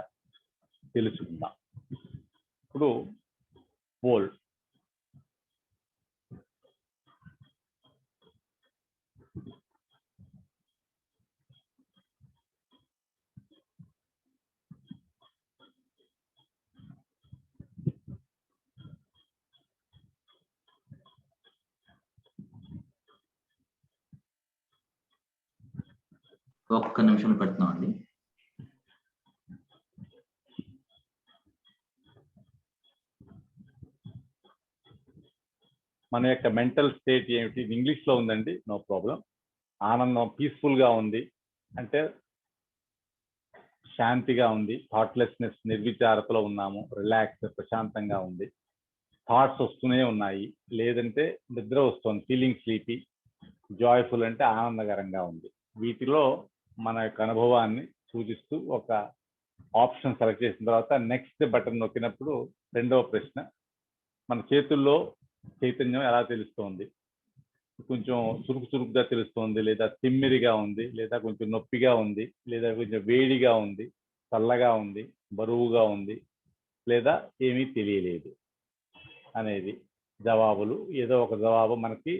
తెలుసుకుందాం. ఇప్పుడు పోల్ ఒక్క నిమిషం పెడుతున్నాం అండి. మన యొక్క మెంటల్ స్టేట్ ఏమిటి? ఇంగ్లీష్ లో ఉందండి, నో ప్రాబ్లం. ఆనందం, పీస్ఫుల్ గా ఉంది అంటే శాంతిగా ఉంది, థాట్లెస్నెస్, నిర్విచారతలో ఉన్నాము, రిలాక్స్, ప్రశాంతంగా ఉంది. థాట్స్ వస్తూనే ఉన్నాయి, లేదంటే నిద్ర వస్తుంది, ఫీలింగ్ స్లీపీ. జాయ్ఫుల్ అంటే ఆనందకరంగా ఉంది. వీటిలో మన యొక్క అనుభవాన్ని సూచిస్తూ ఒక ఆప్షన్ సెలెక్ట్ చేసిన తర్వాత నెక్స్ట్ బటన్ నొక్కినప్పుడు రెండవ ప్రశ్న, మన చేతుల్లో చైతన్యం ఎలా తెలుస్తోంది? కొంచెం చురుకుగా తెలుస్తోంది, లేదా తిమ్మిరిగా ఉంది, లేదా కొంచెం నొప్పిగా ఉంది, లేదా కొంచెం వేడిగా ఉంది, చల్లగా ఉంది, బరువుగా ఉంది, లేదా ఏమీ తెలియలేదు అనేది జవాబులు. ఏదో ఒక జవాబు మనకి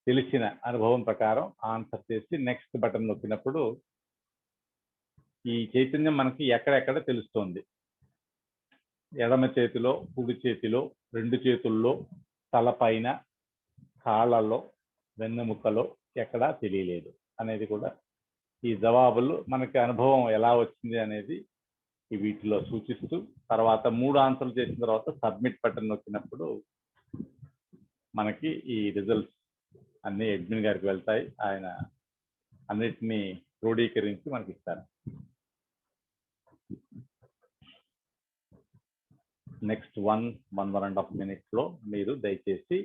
తెలిసిన అనుభవం ప్రకారం ఆన్సర్ చేసి నెక్స్ట్ బటన్ నొక్కినప్పుడు ఈ చైతన్యం మనకి ఎక్కడెక్కడ తెలుస్తోంది. ఎడమ చేతిలో, కుడి చేతిలో, రెండు చేతుల్లో, తలపైన, కాళ్ళలో, వెన్నెముకలో ఎక్కడా తెలియలేదు అనేది కూడా ఈ జవాబులు మనకి అనుభవం ఎలా వచ్చింది అనేది వీటిలో సూచిస్తూ, తర్వాత 3 ఆన్సర్లు చేసిన తర్వాత సబ్మిట్ బటన్ నొక్కినప్పుడు మనకి ఈ రిజల్ట్స్ అన్ని అడ్మిన్ గారికి వెళ్తాయి. ఆయన అన్నిటినీ క్రోడీకరించి మనకి ఇస్తారు. నెక్స్ట్ 1.5 minutes లో మీరు దయచేసి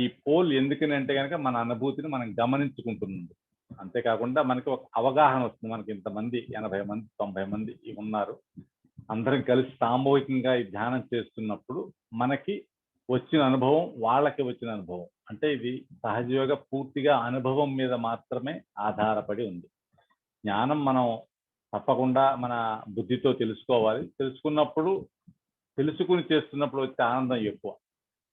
ఈ పోల్ ఎందుకని అంటే కనుక మన అనుభూతిని మనం గమనించుకుంటుంది. అంతేకాకుండా మనకి ఒక అవగాహన వస్తుంది. మనకి ఇంతమంది 80 మంది 90 మంది ఉన్నారు, అందరం కలిసి సామూహికంగా ఈ ధ్యానం చేస్తున్నప్పుడు మనకి వచ్చిన అనుభవం వాళ్ళకి వచ్చిన అనుభవం అంటే ఇది సహజయోగ పూర్తిగా అనుభవం మీద మాత్రమే ఆధారపడి ఉంది. జ్ఞానం మనం తప్పకుండా మన బుద్ధితో తెలుసుకోవాలి. తెలుసుకున్నప్పుడు, తెలుసుకుని చేస్తున్నప్పుడు వచ్చే ఆనందం ఎక్కువ.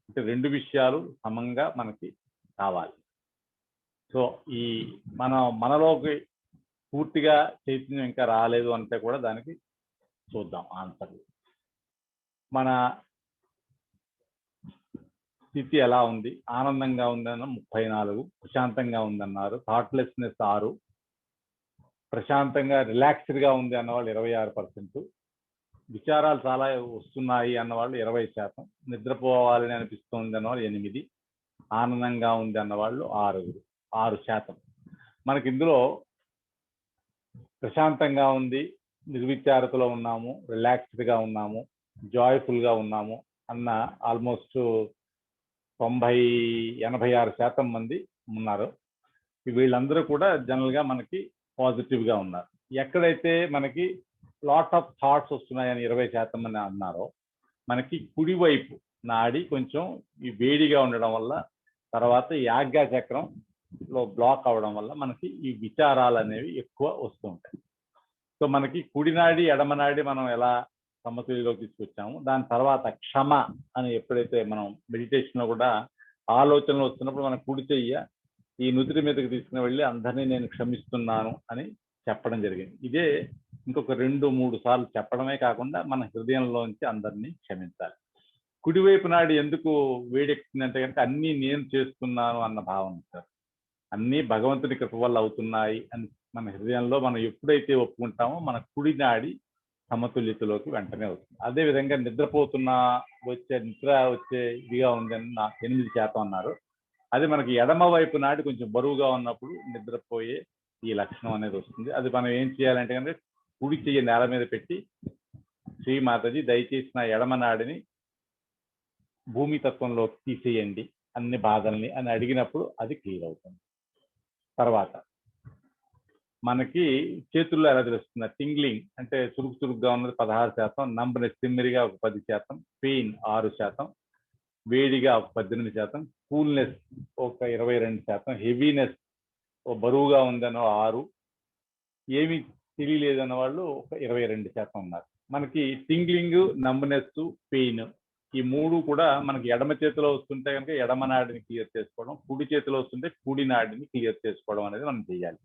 అంటే రెండు విషయాలు సమంగా మనకి కావాలి. సో ఈ మనలోకి పూర్తిగా చైతన్యం ఇంకా రాలేదు అంటే కూడా దానికి చూద్దాం ఆన్సర్లు. మన స్థితి ఎలా ఉంది? ఆనందంగా ఉందన్న 34, ప్రశాంతంగా ఉందన్నారు, థాట్లెస్నెస్ 6, ప్రశాంతంగా రిలాక్స్డ్గా ఉంది అన్నవాళ్ళు 26%, విచారాలు చాలా వస్తున్నాయి అన్నవాళ్ళు 20%, నిద్రపోవాలని అనిపిస్తుంది అన్నవాళ్ళు 8%, ఆనందంగా ఉంది అన్నవాళ్ళు 6%. మనకి ఇందులో ప్రశాంతంగా ఉంది, నిర్విచారతలో ఉన్నాము, రిలాక్స్డ్గా ఉన్నాము, జాయ్ఫుల్గా ఉన్నాము అన్న ఆల్మోస్ట్ 86% మంది ఉన్నారు. వీళ్ళందరూ కూడా జనరల్గా మనకి పాజిటివ్గా ఉన్నారు. ఎక్కడైతే మనకి లాట్ ఆఫ్ థాట్స్ వస్తున్నాయని 20% మంది అన్నారో, మనకి కుడివైపు నాడి కొంచెం ఈ వేడిగా ఉండడం వల్ల, తర్వాత ఈ ఆజ్ఞా చక్రంలో బ్లాక్ అవడం వల్ల మనకి ఈ విచారాలు అనేవి ఎక్కువ వస్తూ ఉంటాయి. సో మనకి కుడినాడి ఎడమనాడి మనం ఎలా సమతుల్యలోకి తీసుకొచ్చాము, దాని తర్వాత క్షమ అని ఎప్పుడైతే మనం మెడిటేషన్లో కూడా ఆలోచనలు వస్తున్నప్పుడు మన కుడి చెయ్య ఈ నుదుటి మీదకి తీసుకుని వెళ్ళి అందరినీ నేను క్షమిస్తున్నాను అని చెప్పడం జరిగింది. ఇదే ఇంకొక 2-3 సార్లు చెప్పడమే కాకుండా మన హృదయంలోంచి అందరినీ క్షమించాలి. కుడివైపు నాడు ఎందుకు వేడెక్కుతుందంటే కనుక అన్నీ నేను చేస్తున్నాను అన్న భావన సార్, అన్నీ భగవంతుడి కృప వల్ల అవుతున్నాయి అని మన హృదయంలో మనం ఎప్పుడైతే ఒప్పుకుంటామో మన కుడి నాడి సమతుల్యతలోకి వెంటనే వస్తుంది. అదేవిధంగా నిద్ర వచ్చే ఇదిగా ఉందని 8% అన్నారు. అది మనకి ఎడమ వైపు నాడి కొంచెం బరువుగా ఉన్నప్పుడు నిద్రపోయే ఈ లక్షణం అనేది వస్తుంది. అది మనం ఏం చేయాలంటే కనుక కుడి చెయ్యి నేల మీద పెట్టి శ్రీ మాతాజీ దయచేసి నా ఎడమ నాడిని భూమి తత్వంలోకి తీసేయండి అన్ని బాధల్ని అని అడిగినప్పుడు అది క్లియర్ అవుతుంది. తర్వాత మనకి చేతుల్లో ఎలా తెలుస్తుంది, టింగ్లింగ్ అంటే చురుకుగా ఉన్నది 16%, నంబనెస్ తిమ్మిరిగా ఒక 10%, పెయిన్ 6%, వేడిగా ఒక 18%, కూల్నెస్ ఒక 22%, హెవీనెస్ బరువుగా ఉందన్న 6%, ఏమి తెలియలేదన్న వాళ్ళు ఒక 22% ఉన్నారు. మనకి టింగ్లింగ్, నంబనెస్, పెయిన్ ఈ 3 కూడా మనకి ఎడమ చేతిలో వస్తుంటే కనుక ఎడమ నాడిని క్లియర్ చేసుకోవడం, కుడి చేతిలో వస్తుంటే కుడి నాడిని క్లియర్ చేసుకోవడం అనేది మనం చేయాలి.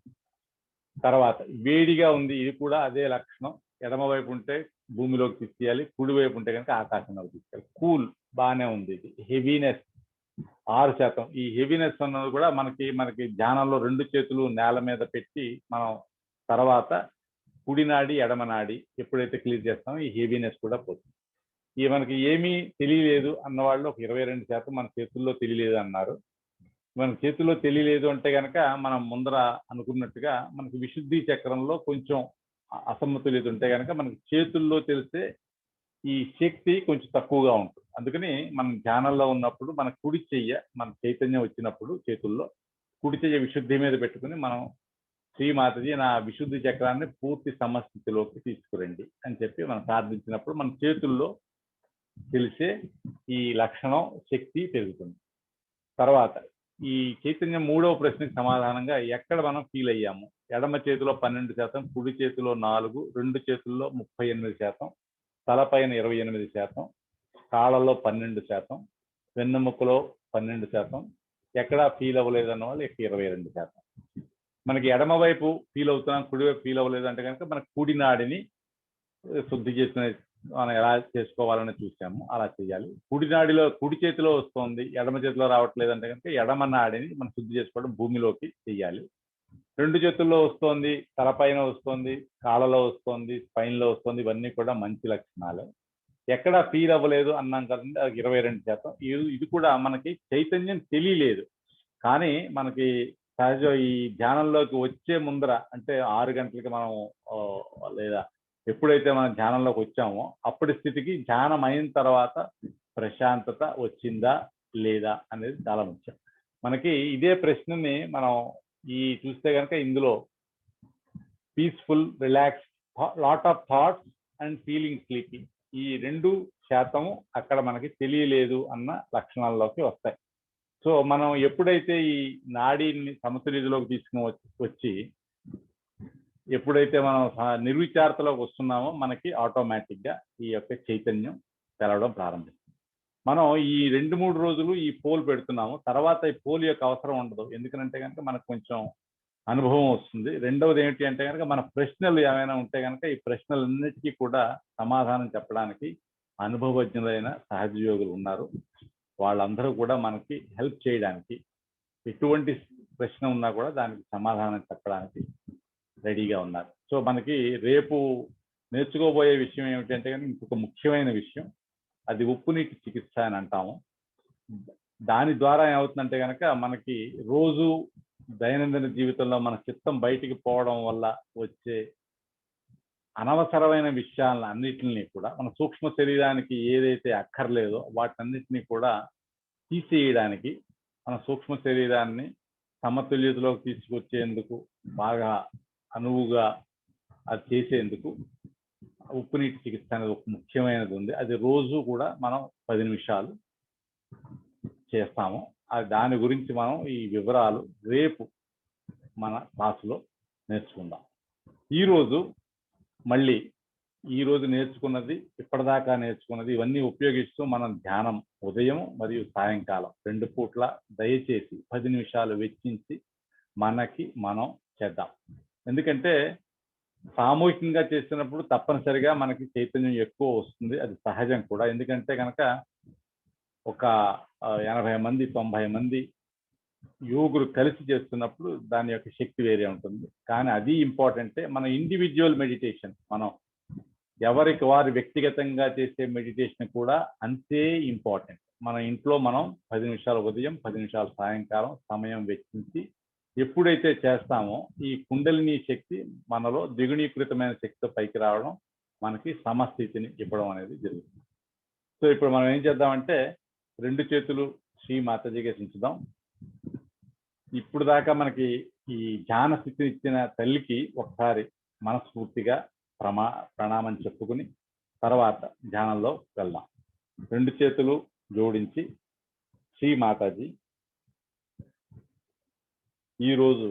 తర్వాత వేడిగా ఉంది, ఇది కూడా అదే లక్షణం. ఎడమ వైపు ఉంటే భూమిలోకి తీసుకెళ్ళాలి, కుడి వైపు ఉంటే కనుక ఆకాశంలోకి తీసుకెళ్ళాలి. కూల్ బాగానే ఉంది. ఇది హెవీనెస్ 6%. ఈ హెవీనెస్ అన్నది కూడా మనకి ధ్యానంలో 2 చేతులు నేల మీద పెట్టి మనం తర్వాత కుడినాడి ఎడమనాడి ఎప్పుడైతే క్లియర్ చేస్తామో ఈ హెవీనెస్ కూడా పోతుంది. ఈ మనకి ఏమీ తెలియలేదు అన్న వాళ్ళు ఒక 22% మన చేతుల్లో తెలియలేదు అన్నారు. మన చేతుల్లో తెలియలేదు అంటే కనుక మనం ముందర అనుకున్నట్టుగా మనకి విశుద్ధి చక్రంలో కొంచెం అసమతుల్యత ఉంటే కనుక మనకి చేతుల్లో తెలిసే ఈ శక్తి కొంచెం తక్కువగా ఉంటుంది. అందుకని మనం ధ్యానంలో ఉన్నప్పుడు మన కుడి చెయ్య మన చైతన్యం వచ్చినప్పుడు చేతుల్లో కుడి చెయ్య విశుద్ధి మీద పెట్టుకుని మనం శ్రీ మాతాజీ నా విశుద్ధి చక్రాన్ని పూర్తి సమస్థితిలోకి తీసుకురండి అని చెప్పి మనం ప్రార్థించినప్పుడు మన చేతుల్లో తెలిసే ఈ లక్షణం శక్తి పెరుగుతుంది. తర్వాత ఈ చైతన్యం 3వ ప్రశ్నకి సమాధానంగా ఎక్కడ మనం ఫీల్ అయ్యాము, ఎడమ చేతిలో 12%, కుడి చేతిలో 4%, 2 చేతుల్లో 38%, తలపైన 28%, కాళ్ళలో 12%, వెన్నెముకలో 12%, ఎక్కడా ఫీల్ అవ్వలేదు అన్న వాళ్ళు 22%. మనకి ఎడమ వైపు ఫీల్ అవుతున్నాం, కుడివైపు ఫీల్ అవ్వలేదు అంటే కనుక మన కుడి నాడిని శుద్ధి చేసుకునే మనం ఎలా చేసుకోవాలని చూసాము, అలా చేయాలి. కుడి చేతిలో వస్తుంది, ఎడమ చేతిలో రావట్లేదు అంటే కనుక ఎడమ నాడిని మనం శుద్ధి చేసుకోవడం భూమిలోకి చేయాలి. 2 చేతుల్లో వస్తుంది, తలపైన వస్తుంది, కాళ్ళలో వస్తుంది, స్పైన్లో వస్తుంది, ఇవన్నీ కూడా మంచి లక్షణాలే. ఎక్కడా ఫీల్ అవ్వలేదు అన్నాం కదండి, అది 22%. ఇది కూడా మనకి చైతన్యం తెలియలేదు, కానీ మనకి సహజ ఈ ధ్యానంలోకి వచ్చే ముందర అంటే 6 గంటలకి మనం లేదా ఎప్పుడైతే మనం ధ్యానంలోకి వచ్చామో అప్పటి స్థితికి ధ్యానం అయిన తర్వాత ప్రశాంతత వచ్చిందా లేదా అనేది చాలా ముఖ్యం. మనకి ఇదే ప్రశ్నని మనం చూస్తే కనుక ఇందులో peaceful, relax, lot of thoughts and feeling sleepy ఈ 2% అక్కడ మనకి తెలియలేదు అన్న లక్షణాల్లోకి వస్తాయి. సో మనం ఎప్పుడైతే ఈ నాడీని సమతుల్యతలోకి తీసుకుని వచ్చి ఎప్పుడైతే మనం నిర్విచారతలోకి వస్తున్నామో మనకి ఆటోమేటిక్గా ఈ యొక్క చైతన్యం తెలవడం ప్రారంభిస్తుంది. మనం ఈ 2-3 రోజులు ఈ పోల్ పెడుతున్నాము, తర్వాత ఈ పోల్ యొక్క అవసరం ఉండదు. ఎందుకంటే కనుక మనకు కొంచెం అనుభవం వస్తుంది. రెండవది ఏంటి అంటే కనుక మన ప్రశ్నలు ఏమైనా ఉంటే కనుక ఈ ప్రశ్నలన్నిటికీ కూడా సమాధానం చెప్పడానికి అనుభవజ్ఞులైన సహజయోగులు ఉన్నారు. వాళ్ళందరూ కూడా మనకి హెల్ప్ చేయడానికి, ఎటువంటి ప్రశ్న ఉన్నా కూడా దానికి సమాధానం చెప్పడానికి రెడీగా ఉన్నారు. సో మనకి రేపు నేర్చుకోబోయే విషయం ఏమిటంటే కనుక ఇంకొక ముఖ్యమైన విషయం, అది ఉప్పు నీటి చికిత్స అని అంటాము. దాని ద్వారా ఏమవుతుందంటే కనుక మనకి రోజు దైనందిన జీవితంలో మన చిత్తం బయటికి పోవడం వల్ల వచ్చే అనవసరమైన విషయాలను అన్నిటిని కూడా మన సూక్ష్మ శరీరానికి ఏదైతే అక్కర్లేదో వాటన్నిటిని కూడా తీసేయడానికి, మన సూక్ష్మ శరీరాన్ని సమతుల్యతలోకి తీసుకొచ్చేందుకు, బాగా అనువుగా అది చేసేందుకు ఉప్పు నీటి చికిత్స అనేది ఒక ముఖ్యమైనది ఉంది. అది రోజు కూడా మనం 10 నిమిషాలు చేస్తాము. దాని గురించి మనం ఈ వివరాలు రేపు మన క్లాసులో నేర్చుకుందాం. ఈరోజు నేర్చుకున్నది, ఇప్పటిదాకా నేర్చుకున్నది ఇవన్నీ ఉపయోగిస్తూ మనం ధ్యానం ఉదయం మరియు సాయంకాలం 2 పూట్ల దయచేసి 10 నిమిషాలు వెచ్చించి మనకి మనం చేద్దాం. ఎందుకంటే సామూహికంగా చేసినప్పుడు తప్పనిసరిగా మనకి చైతన్యం ఎక్కువ వస్తుంది, అది సహజం కూడా. ఎందుకంటే కనుక ఒక 80 మంది 90 మంది యోగులు కలిసి చేస్తున్నప్పుడు దాని యొక్క శక్తి వేరే ఉంటుంది. కానీ అది ఇంపార్టెంటే. మన ఇండివిజువల్ మెడిటేషన్, మనం ఎవరికి వారు వ్యక్తిగతంగా చేసే మెడిటేషన్ కూడా అంతే ఇంపార్టెంట్. మన ఇంట్లో మనం 10 నిమిషాలు ఉదయం 10 నిమిషాలు సాయంకాలం సమయం వెచ్చించి ఎప్పుడైతే చేస్తామో ఈ కుండలిని శక్తి మనలో ద్విగుణీకృతమైన శక్తితో పైకి రావడం, మనకి సమస్థితిని ఇవ్వడం అనేది జరుగుతుంది. సో ఇప్పుడు మనం ఏం చేద్దామంటే 2 చేతులు శ్రీ మాతాజీగా దించుదాం. ఇప్పుడు దాకా మనకి ఈ ధ్యాన స్థితిని ఇచ్చిన తల్లికి ఒకసారి మనస్ఫూర్తిగా ప్రణామం చెప్పుకుని తర్వాత ధ్యానంలో వెళ్దాం. 2 చేతులు జోడించి, శ్రీ మాతాజీ, ఈరోజు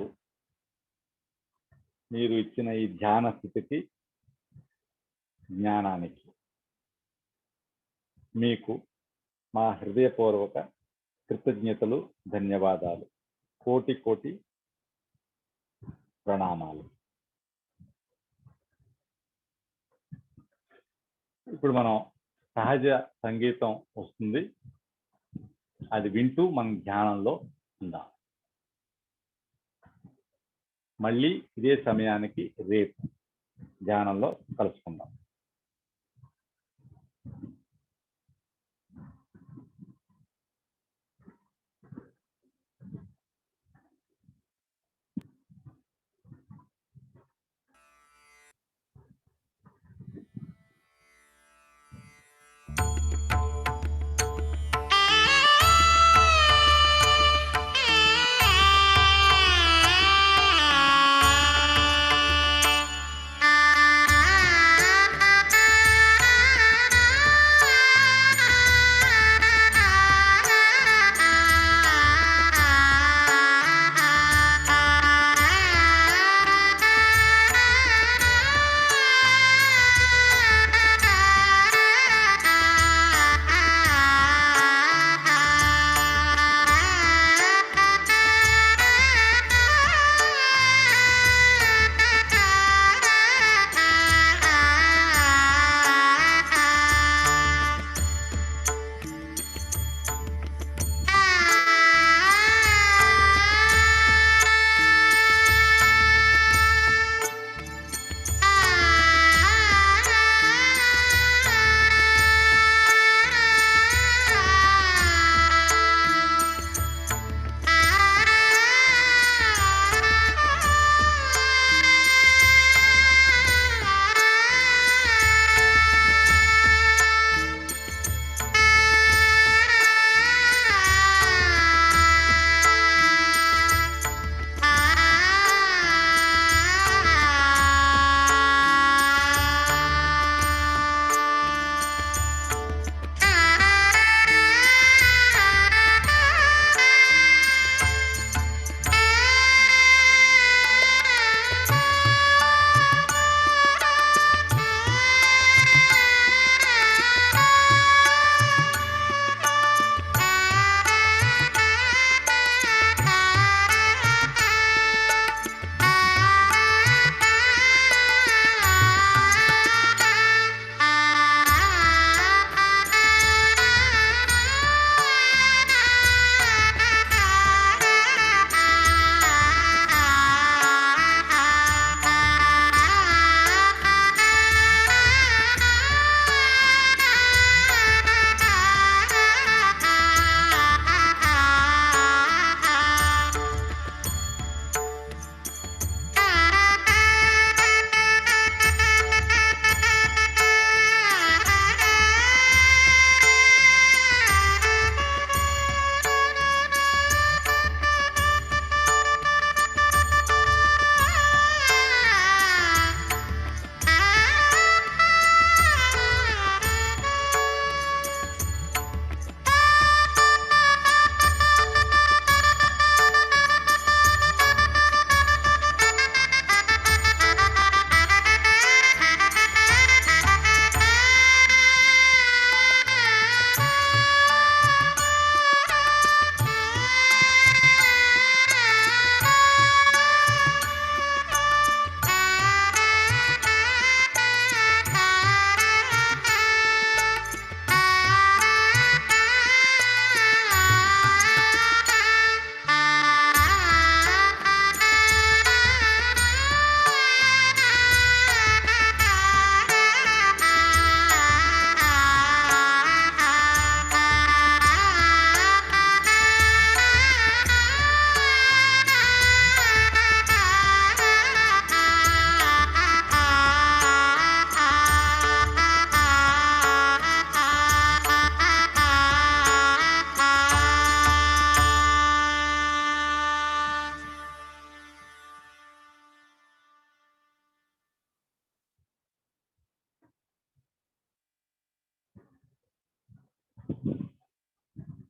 మీరు ఇచ్చిన ఈ ధ్యాన స్థితికి, జ్ఞానానికి మీకు మా హృదయపూర్వక కృతజ్ఞతలు, ధన్యవాదాలు, కోటి కోటి ప్రణామాలు. ఇప్పుడు మనం సహజ సంగీతం వస్తుంది, అది వింటూ మనం ధ్యానంలో ఉందాం. మళ్ళీ ఇదే సమయానికి రేపు ధ్యానంలో కలుసుకుందాం.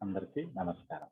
అందరికీ నమస్కారం.